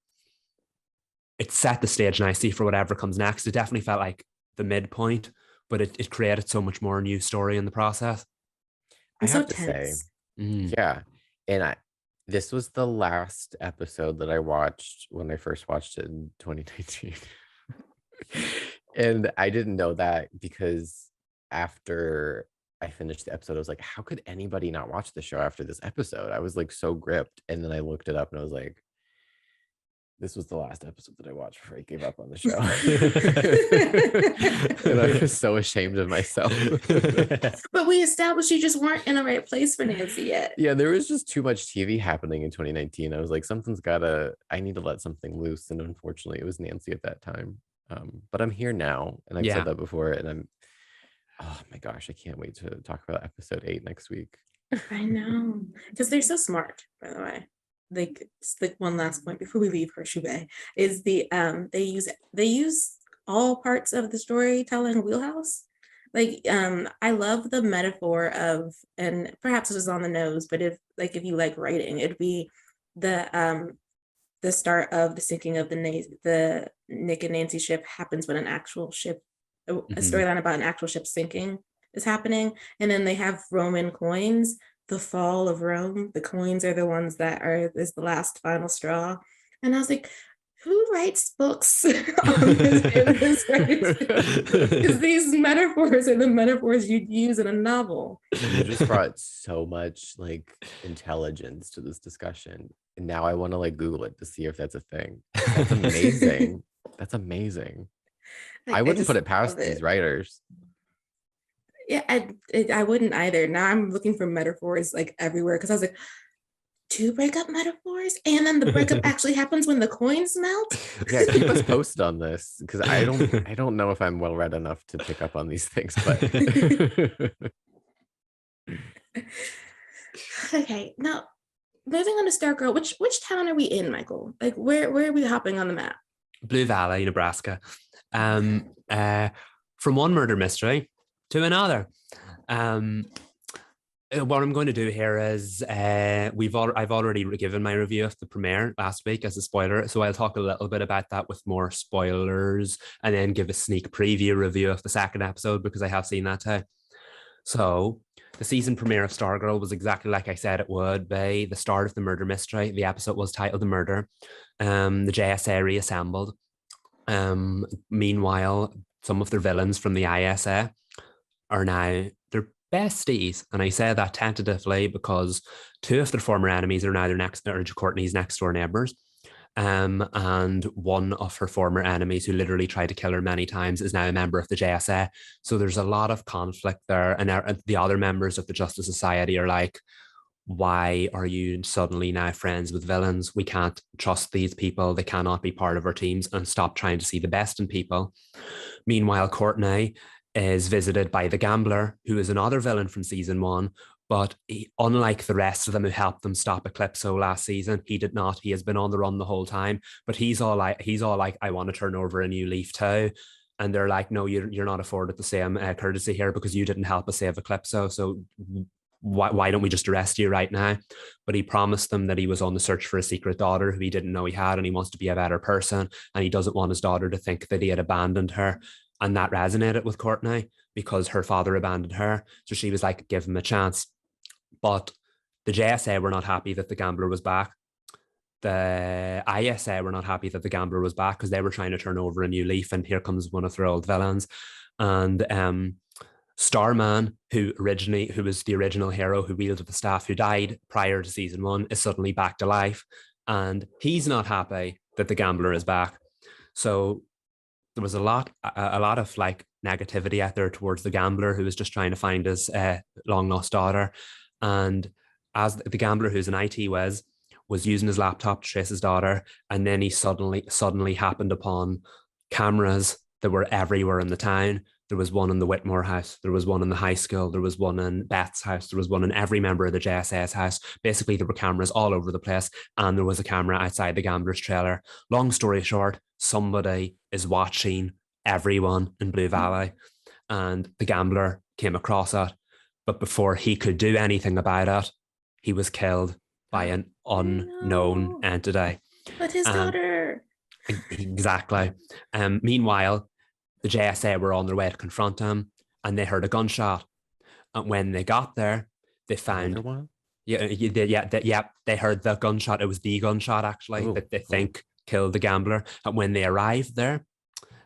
it set the stage nicely for whatever comes next. It definitely felt like the midpoint, but it created so much more new story in the process. I have to say, yeah. And this was the last episode that I watched when I first watched it in 2019. And I didn't know that, because after I finished the episode, I was like, how could anybody not watch the show after this episode? I was like so gripped. And then I looked it up and I was like, this was the last episode that I watched before I gave up on the show. And I was so ashamed of myself. But we established you just weren't in the right place for Nancy yet. Yeah, there was just too much TV happening in 2019. I was like, I need to let something loose. And unfortunately, it was Nancy at that time. But I'm here now. And I've said that before. And oh my gosh, I can't wait to talk about episode 8 next week. I know. Because they're so smart, by the way. Like one last point before we leave Horseshoe Bay is they use all parts of the storytelling wheelhouse. Like I love the metaphor of, and perhaps this is on the nose, but if you like writing, it'd be the start of the sinking of the Nick and Nancy ship happens when an actual ship, a storyline about an actual ship sinking is happening, and then they have Roman coins. The fall of Rome, the coins are the ones that is the last final straw. And I was like, who writes books on this? Because these metaphors are the metaphors you'd use in a novel. You just brought so much like intelligence to this discussion. And now I want to like Google it to see if that's a thing. That's amazing. That's amazing. I wouldn't put it past these writers. Yeah, I wouldn't either. Now I'm looking for metaphors like everywhere, because I was like, 2 breakup metaphors, and then the breakup actually happens when the coins melt. Yeah, keep us posted on this, because I don't know if I'm well read enough to pick up on these things. But okay, now moving on to Stargirl, which town are we in, Michael? Like where are we hopping on the map? Blue Valley, Nebraska. From one murder mystery to another. What I'm going to do here is I've already given my review of the premiere last week as a spoiler, so I'll talk a little bit about that with more spoilers, and then give a sneak preview review of the second episode, because I have seen that too. So the season premiere of Stargirl was exactly like I said it would be, the start of the murder mystery. The episode was titled The Murder. The JSA reassembled. Meanwhile, some of their villains from the ISA are now their besties, and I say that tentatively because 2 of their former enemies are now Courtney's next door neighbors, and one of her former enemies, who literally tried to kill her many times, is now a member of the JSA. So there's a lot of conflict there, and the other members of the Justice Society are like, why are you suddenly now friends with villains? We can't trust these people. They cannot be part of our teams, and stop trying to see the best in people. Meanwhile, Courtney is visited by the Gambler, who is another villain from season 1, but unlike the rest of them who helped them stop Eclipso last season, he did not. He has been on the run the whole time, but he's all like, I want to turn over a new leaf too. And they're like, no, you're not afforded the same courtesy here, because you didn't help us save Eclipso. So why don't we just arrest you right now? But he promised them that he was on the search for a secret daughter who he didn't know he had, and he wants to be a better person, and he doesn't want his daughter to think that he had abandoned her. And that resonated with Courtney, because her father abandoned her. So she was like, give him a chance. But the JSA were not happy that the Gambler was back. the ISA were not happy that the gambler was back because they were trying to turn over a new leaf, and here comes one of their old villains. And Starman, who was the original hero who wielded the staff, who died prior to season 1, is suddenly back to life, and he's not happy that the gambler is back. So there was a lot of like negativity out there towards the gambler, who was just trying to find his long lost daughter. And as the gambler, who's an IT was using his laptop to trace his daughter, and then he suddenly happened upon cameras that were everywhere in the town. There was one in the Whitmore house, there was one in the high school, there was one in Beth's house, there was one in every member of the JSA's house. Basically, there were cameras all over the place, and there was a camera outside the gambler's trailer. Long story short, somebody is watching everyone in Blue Valley, and the gambler came across it. But before he could do anything about it, he was killed by an unknown entity. But his daughter. Exactly. Meanwhile, the JSA were on their way to confront him, and they heard a gunshot. And when they got there, they found they heard the gunshot. It was the gunshot actually that they think killed the gambler. And when they arrived there,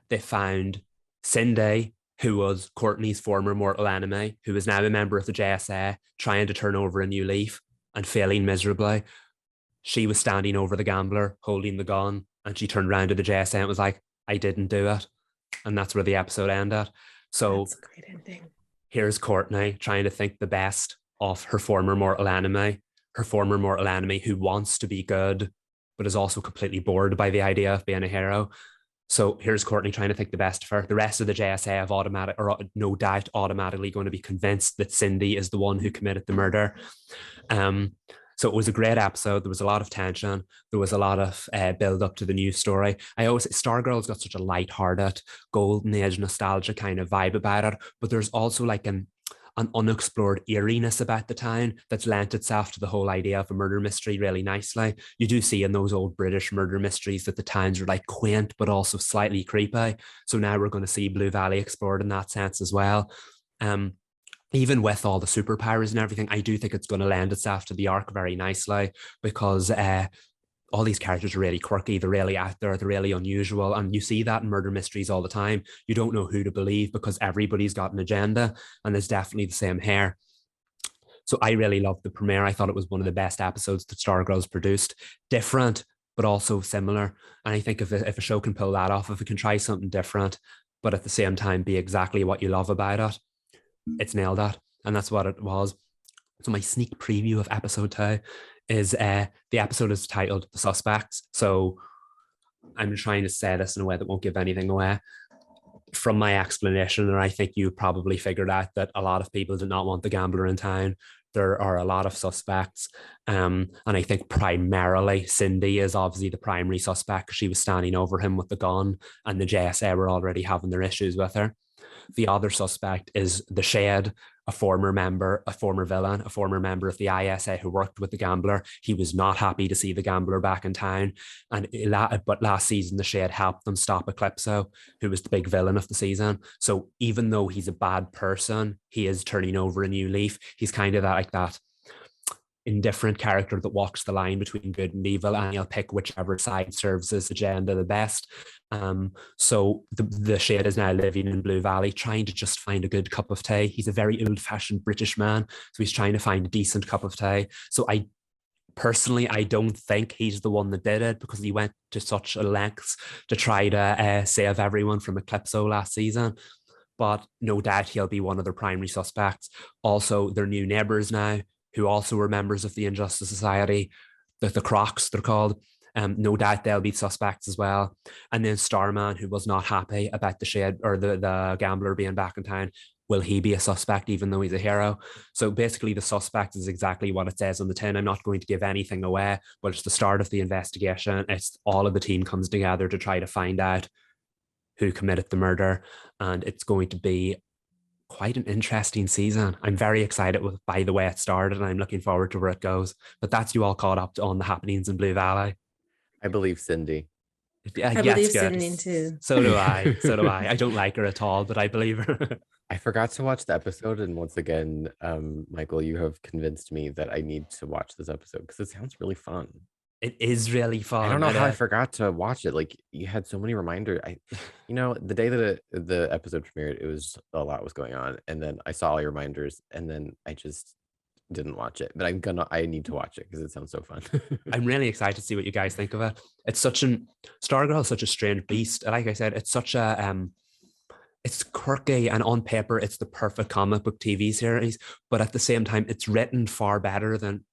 they found Cindy, who was Courtney's former mortal enemy, who is now a member of the JSA, trying to turn over a new leaf and failing miserably. She was standing over the gambler, holding the gun, and she turned around to the JSA and was like, I didn't do it. And that's where the episode ended. So that's a great ending. Here's Courtney trying to think the best of her former mortal enemy who wants to be good, but is also completely bored by the idea of being a hero. So here's Courtney trying to think the best of her. The rest of the JSA have no doubt automatically going to be convinced that Cindy is the one who committed the murder. So it was a great episode. There was a lot of tension. There was a lot of build up to the new story. I always say Stargirl's got such a lighthearted, golden age nostalgia kind of vibe about it, but there's also like an unexplored eeriness about the town that's lent itself to the whole idea of a murder mystery really nicely. You do see in those old British murder mysteries that the towns are like quaint, but also slightly creepy. So now we're going to see Blue Valley explored in that sense as well. Even with all the superpowers and everything, I do think it's going to lend itself to the arc very nicely, because all these characters are really quirky, they're really out there, they're really unusual, and you see that in murder mysteries all the time. You don't know who to believe because everybody's got an agenda, and there's definitely the same here. So I really loved the premiere. I thought it was one of the best episodes that Stargirl's produced. Different, but also similar. And I think if a show can pull that off, if it can try something different, but at the same time be exactly what you love about it, it's nailed it. And that's what it was. So my sneak preview of episode 2 is the episode is titled The Suspects. So I'm trying to say this in a way that won't give anything away. From my explanation, and I think you probably figured out that a lot of people did not want the gambler in town. There are a lot of suspects. And I think primarily Cindy is obviously the primary suspect. She was standing over him with the gun, and the JSA were already having their issues with her. The other suspect is the Shed, a former member, a former villain, a former member of the ISA who worked with the gambler. He was not happy to see the gambler back in town. But last season, the Shed helped them stop Eclipso, who was the big villain of the season. So even though he's a bad person, he is turning over a new leaf. He's kind of that indifferent character that walks the line between good and evil, and he'll pick whichever side serves his agenda the best. So the Shade is now living in Blue Valley, trying to just find a good cup of tea. He's a very old-fashioned British man, so he's trying to find a decent cup of tea. So I don't think he's the one that did it, because he went to such a lengths to try to save everyone from Eclipso last season. But no doubt he'll be one of their primary suspects. Also, their new neighbours now, who also were members of the Injustice Society, the Crocs, they're called. No doubt they'll be suspects as well. And then Starman, who was not happy about the Shade or the gambler being back in town, will he be a suspect even though he's a hero? So basically the suspect is exactly what it says on the tin. I'm not going to give anything away, but it's the start of the investigation. It's all of the team comes together to try to find out who committed the murder. And it's going to be quite an interesting season. I'm very excited by the way it started, and I'm looking forward to where it goes. But that's you all caught up on the happenings in Blue Valley. I believe Cindy. I believe Cindy too. So do I. I don't like her at all, but I believe her. I forgot to watch the episode, and once again, Michael, you have convinced me that I need to watch this episode because it sounds really fun. It is really fun. I don't know how I forgot to watch it. Like you had so many reminders. The day that the episode premiered, it was a lot was going on, and then I saw all your reminders, and then I just didn't watch it. But I need to watch it because it sounds so fun. I'm really excited to see what you guys think of it. It's Stargirl is such a strange beast. Like I said, it's such a it's quirky, and on paper it's the perfect comic book TV series, but at the same time it's written far better than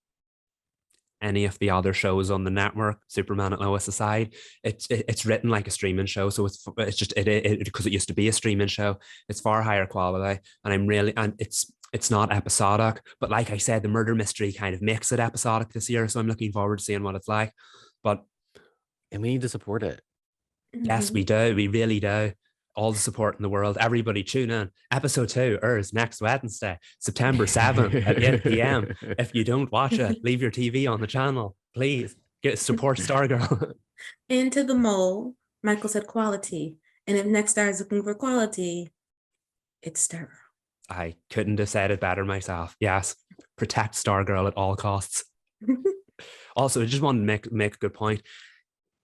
any of the other shows on the network, Superman and Lois aside. It's written like a streaming show, so it's just because it used to be a streaming show. It's far higher quality, and it's not episodic. But like I said, the murder mystery kind of makes it episodic this year, so I'm looking forward to seeing what it's like. But and we need to support it. Yes, we do. We really do. All the support in the world. Everybody tune in. Episode 2 airs next Wednesday, September 7th at 8 p.m. If you don't watch it, leave your TV on the channel. Please support Stargirl. Into the mole, Michael said quality. And if Next Star is looking for quality, it's Stargirl. I couldn't have said it better myself. Yes, protect Stargirl at all costs. Also, I just wanted to make a good point.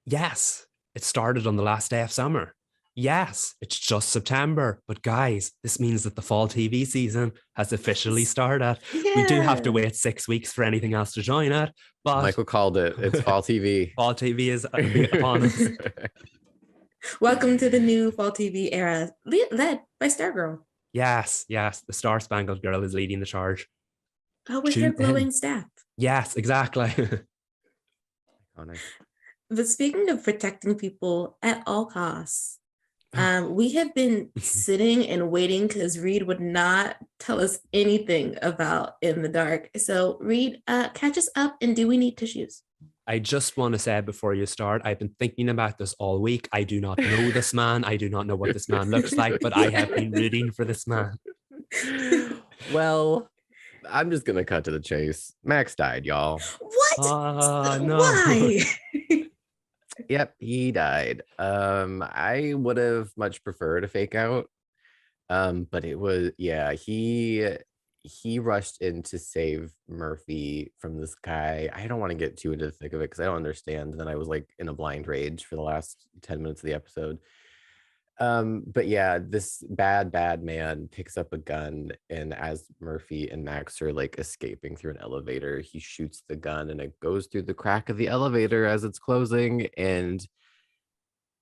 Yes, it started on the last day of summer. Yes, it's just September, but guys, this means that the fall TV season has officially started. Yeah. We do have to wait 6 weeks for anything else to join it, but Michael called it. It's fall TV. Fall TV is upon us. Welcome to the new fall TV era, led by Stargirl. Yes, the Star Spangled Girl is leading the charge. Oh, with her glowing staff. Yes, exactly. Oh, nice. But speaking of protecting people at all costs, we have been sitting and waiting because Reed would not tell us anything about In the Dark. So Reed, catch us up, and do we need tissues? I just want to say before you start, I've been thinking about this all week. I do not know this man. I do not know what this man looks like, but I have been rooting for this man. Well, I'm just going to cut to the chase. Max died, y'all. What? No. Why? Yep, he died. I would have much preferred a fake out. But it was, yeah, he rushed in to save Murphy from this guy. I don't want to get too into the thick of it because I don't understand. And then I was like in a blind rage for the last 10 minutes of the episode. But yeah, this bad man picks up a gun, and as Murphy and Max are like escaping through an elevator, he shoots the gun and it goes through the crack of the elevator as it's closing, and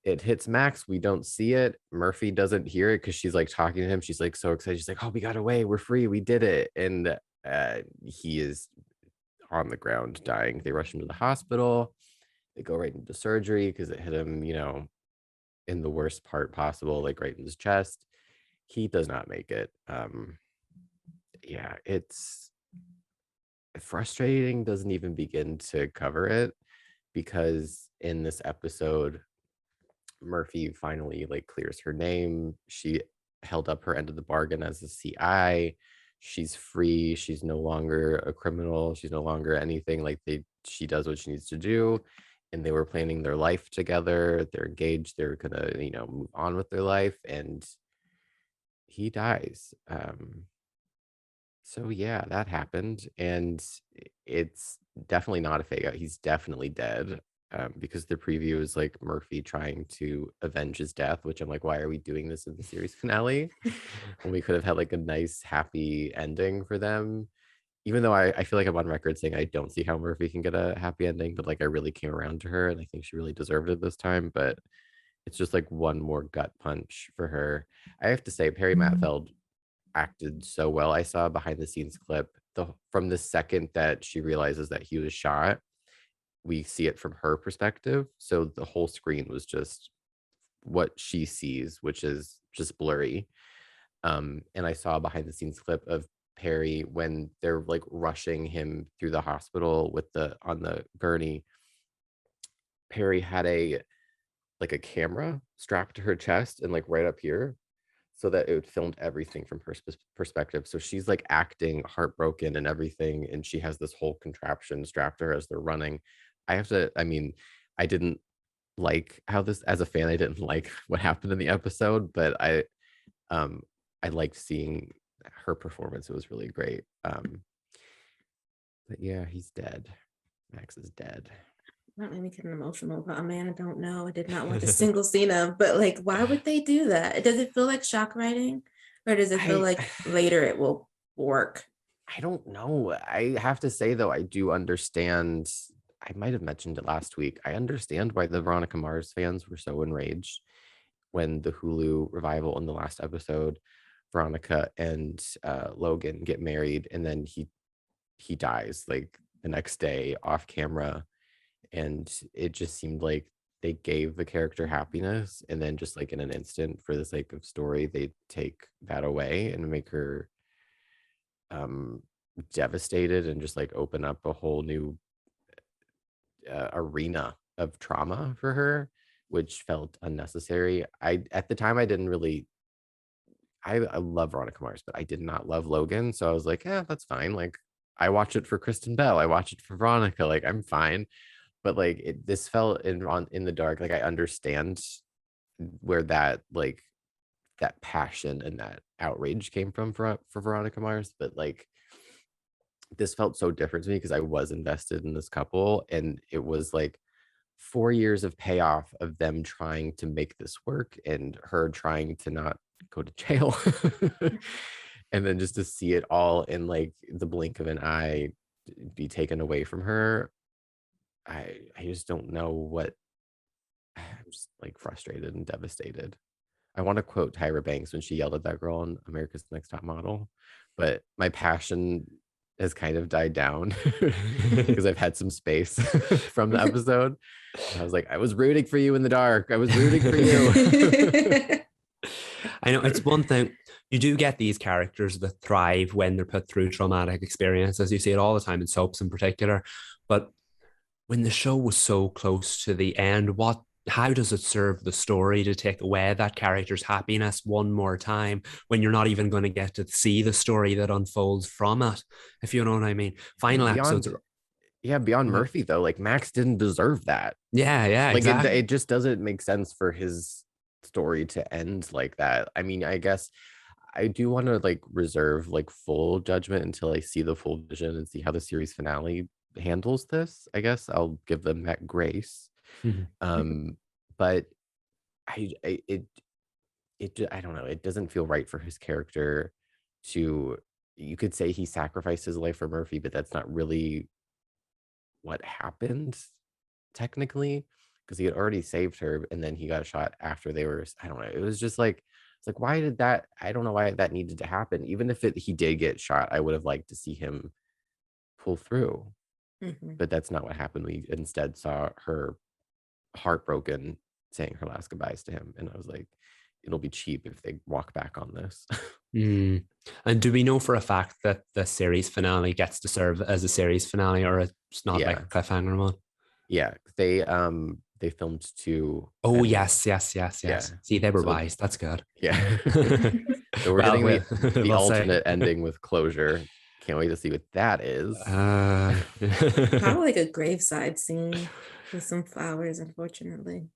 it hits Max. We don't see it. Murphy doesn't hear it because she's like talking to him. She's like so excited. She's like, oh, we got away. We're free. We did it. And he is on the ground dying. They rush him to the hospital. They go right into surgery because it hit him, in the worst part possible, like right in his chest. He does not make it. Yeah, it's frustrating. Doesn't even begin to cover it, because in this episode, Murphy finally like clears her name. She held up her end of the bargain as a CI. She's free. She's no longer a criminal. She's no longer anything. Like she does what she needs to do. And they were planning their life together. They're engaged. They're gonna, move on with their life. And he dies. So yeah, that happened. And it's definitely not a fake out. He's definitely dead. Because the preview is like Murphy trying to avenge his death, which I'm like, why are we doing this in the series finale? When we could have had like a nice, happy ending for them. Even though I feel like I'm on record saying I don't see how Murphy can get a happy ending, but like I really came around to her and I think she really deserved it this time. But it's just like one more gut punch for her. I have to say, Perry Matfeld acted so well. I saw a behind the scenes clip from the second that she realizes that he was shot. We see it from her perspective. So the whole screen was just what she sees, which is just blurry. And I saw a behind the scenes clip of Perry when they're like rushing him through the hospital on the gurney. Perry had a camera strapped to her chest and like right up here, so that it filmed everything from her perspective. So she's like acting heartbroken and everything, and she has this whole contraption strapped to her as they're running. I didn't like how this, as a fan, I didn't like what happened in the episode, but I liked seeing her performance. It was really great. But yeah, he's dead. Max is dead. That made me get emotional about a man I don't know. I did not watch a single scene of, but like, why would they do that? Does it feel like shock writing, or does it feel like later it will work? I don't know. I have to say though, I do understand. I might have mentioned it last week. I understand why the Veronica Mars fans were so enraged when the Hulu revival in the last episode, Veronica and Logan get married, and then he dies like the next day off camera, and it just seemed like they gave the character happiness, and then just like in an instant, for the sake of story, they take that away and make her devastated and just like open up a whole new arena of trauma for her, which felt unnecessary. At the time I didn't really I love Veronica Mars, but I did not love Logan. So I was like, yeah, that's fine. Like I watch it for Kristen Bell. I watch it for Veronica. Like I'm fine. But like this felt in the dark. Like I understand where that like that passion and that outrage came from for Veronica Mars, but like this felt so different to me because I was invested in this couple, and it was like 4 years of payoff of them trying to make this work and her trying to not go to jail. And then just to see it all in like the blink of an eye be taken away from her, I just don't know what. I'm just like frustrated and devastated. I want to quote Tyra Banks when she yelled at that girl on America's Next Top Model, but my passion has kind of died down because I've had some space from the episode. And I was like, I was rooting for you in the dark. I was rooting for you. I know it's one thing. You do get these characters that thrive when they're put through traumatic experiences. You see it all the time in soaps in particular. But when the show was so close to the end, how does it serve the story to take away that character's happiness one more time when you're not even going to get to see the story that unfolds from it, if you know what I mean? Final episodes are... Yeah, beyond Murphy though, like Max didn't deserve that. Yeah, like exactly. It just doesn't make sense for his story to end like that. I mean, I guess I do want to like reserve like full judgment until I see the full vision and see how the series finale handles this. I guess I'll give them that grace. But it I don't know, it doesn't feel right for his character to, you could say he sacrificed his life for Murphy, but that's not really what happened technically, because he had already saved her and then he got shot after they were, I don't know, it was just like, it's like, why did that, I don't know why that needed to happen. Even if he did get shot, I would have liked to see him pull through. But that's not what happened. We instead saw her heartbroken saying her last goodbyes to him, and I was like, it'll be cheap if they walk back on this. And do we know for a fact that the series finale gets to serve as a series finale, or it's not like a cliffhanger one? Yeah, they filmed two. Oh yes. Yeah. See, they were wise. That's good. Yeah. So we're getting the alternate ending with closure. Can't wait to see what that is. Probably like a graveside scene with some flowers, unfortunately.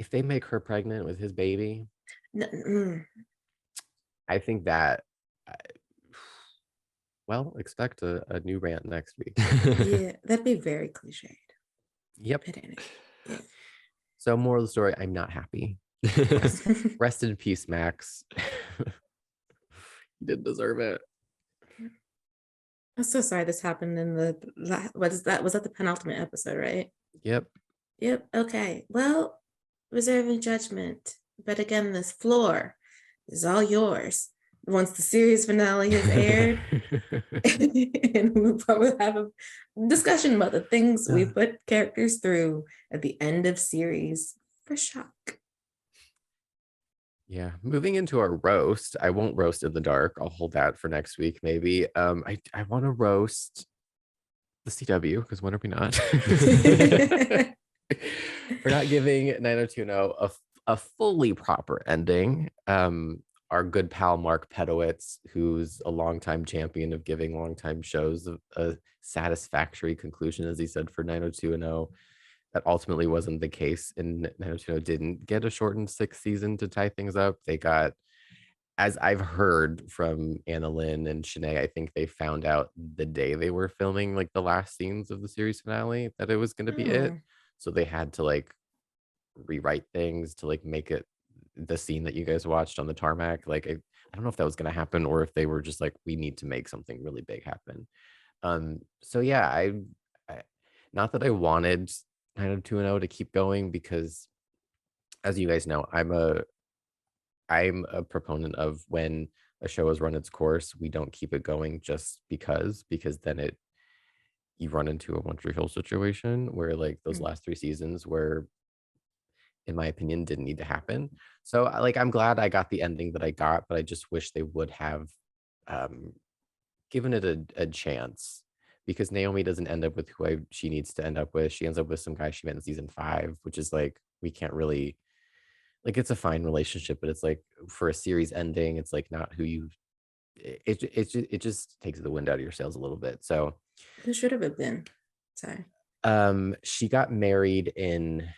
If they make her pregnant with his baby, I think that, well, expect a new rant next week. Yeah, that'd be very cliched. Yep. Yeah. So moral of the story, I'm not happy. Rest in peace, Max. You didn't deserve it. I'm so sorry this happened in was that the penultimate episode, right? Yep. Okay. Well, reserving judgment. But again, this floor is all yours once the series finale is aired. And we'll probably have a discussion about the things we put characters through at the end of series for shock. Yeah, moving into our roast. I won't roast in the dark. I'll hold that for next week, maybe. I want to roast the CW, because when are we not? We're not giving 90210 a fully proper ending. Our good pal Mark Pedowitz, who's a longtime champion of giving longtime shows a satisfactory conclusion, as he said, for 90210. That ultimately wasn't the case, and 90210 didn't get a shortened 6th season to tie things up. They got as I've heard from Anna Lynn and Shanae, I think they found out the day they were filming like the last scenes of the series finale that it was going to be it. So they had to like rewrite things to like make it the scene that you guys watched on the tarmac. Like I don't know if that was going to happen or if they were just like, we need to make something really big happen. So yeah, I not that I wanted 90210 to keep going, because as you guys know, I'm a proponent of when a show has run its course, we don't keep it going just because then you run into a One Tree Hill situation where like those last 3 seasons where, in my opinion, didn't need to happen. So like I'm glad I got the ending that I got, but I just wish they would have given it a chance, because Naomi doesn't end up with who she needs to end up with. She ends up with some guy she met in season 5, which is like, we can't really, like, it's a fine relationship, but it's like for a series ending, it's like not who you, it just takes the wind out of your sails a little bit. So who should have it been? Sorry. She got married in,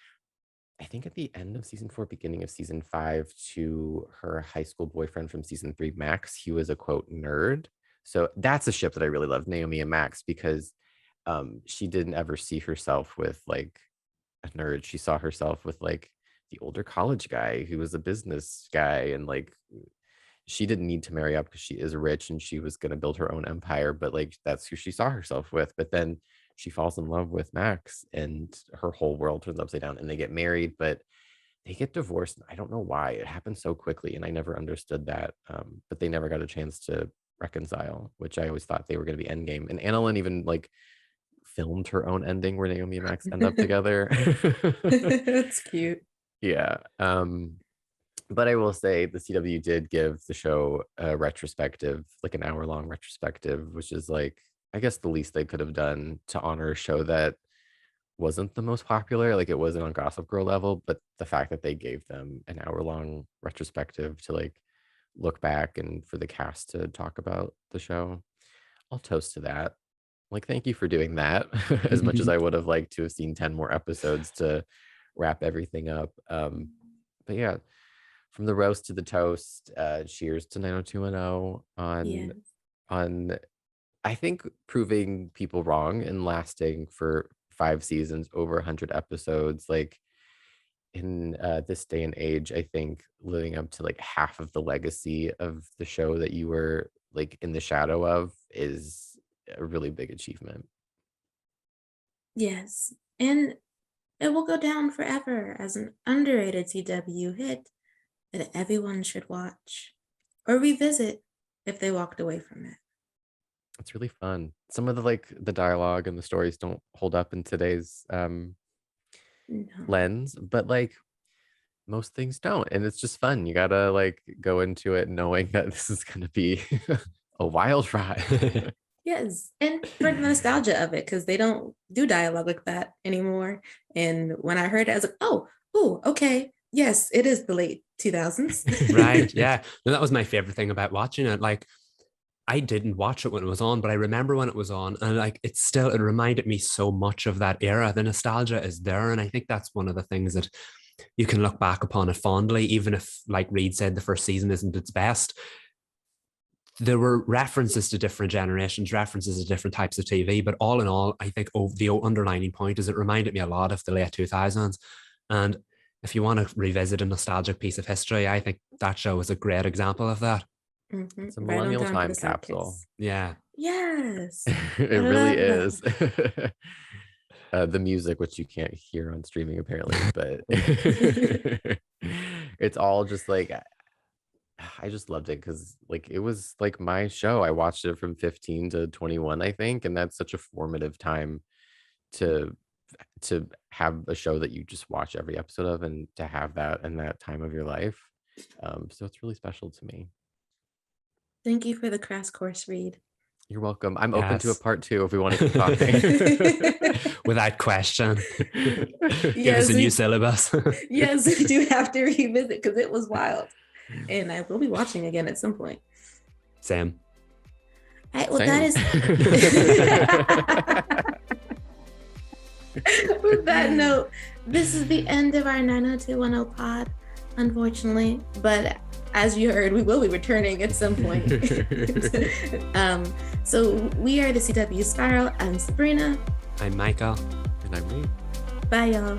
I think at the end of season 4, beginning of season 5, to her high school boyfriend from season 3, Max. He was a quote nerd. So that's a ship that I really love, Naomi and Max, because she didn't ever see herself with like a nerd. She saw herself with like the older college guy who was a business guy, and like she didn't need to marry up because she is rich and she was going to build her own empire, but like that's who she saw herself with. But then she falls in love with Max and her whole world turns upside down, and they get married, but they get divorced. I don't know why it happened so quickly, and I never understood that. But they never got a chance to reconcile, which I always thought they were going to be endgame. And Annalyn even like filmed her own ending where Naomi and Max end up together. That's cute. Yeah. But I will say the CW did give the show a retrospective, like an hour-long retrospective, which is like, I guess the least they could have done to honor a show that wasn't the most popular. Like it wasn't on Gossip Girl level, but the fact that they gave them an hour-long retrospective to like look back and for the cast to talk about the show, I'll toast to that. Like, thank you for doing that. As much as I would have liked to have seen 10 more episodes to wrap everything up. But yeah, from the roast to the toast, cheers to 90210 on I think proving people wrong and lasting for 5 seasons, over 100 episodes. Like in this day and age, I think living up to like half of the legacy of the show that you were like in the shadow of is a really big achievement. Yes. And it will go down forever as an underrated CW hit that everyone should watch or revisit if they walked away from it. It's really fun. Some of the like the dialogue and the stories don't hold up in today's lens, but like most things don't, and it's just fun. You gotta like go into it knowing that this is gonna be a wild ride. Yes, and for the nostalgia of it, because they don't do dialogue like that anymore. And when I heard it, I was like, oh, okay, yes, it is the late 2000s. Right, yeah. No, that was my favorite thing about watching it. Like, I didn't watch it when it was on, but I remember when it was on, and like it reminded me so much of that era. The nostalgia is there, and I think that's one of the things that you can look back upon it fondly, even if, like Reed said, the first season isn't its best. There were references to different generations, references to different types of TV, but all in all, I think the underlining point is it reminded me a lot of the late 2000s. And if you want to revisit a nostalgic piece of history, I think that show is a great example of that. Mm-hmm. It's a millennial time capsule. Yeah. Yes. It really is. The music, which you can't hear on streaming apparently, but it's all just like, I just loved it because like it was like my show. I watched it from 15 to 21, I think, and that's such a formative time to have a show that you just watch every episode of, and to have that in that time of your life. So it's really special to me. Thank you for the crash course, Reed. You're welcome. I'm open to a part 2 if we want to keep talking. Without question. Give us a new syllabus. Yes, we do have to revisit because it was wild. And I will be watching again at some point. Same. All right, well, Same. that is... With that note, this is the end of our 90210 pod, unfortunately. But as you heard, we will be returning at some point. So we are the CW Spiral. I'm Sabrina. I'm Michael. And I'm Reed. Bye, y'all.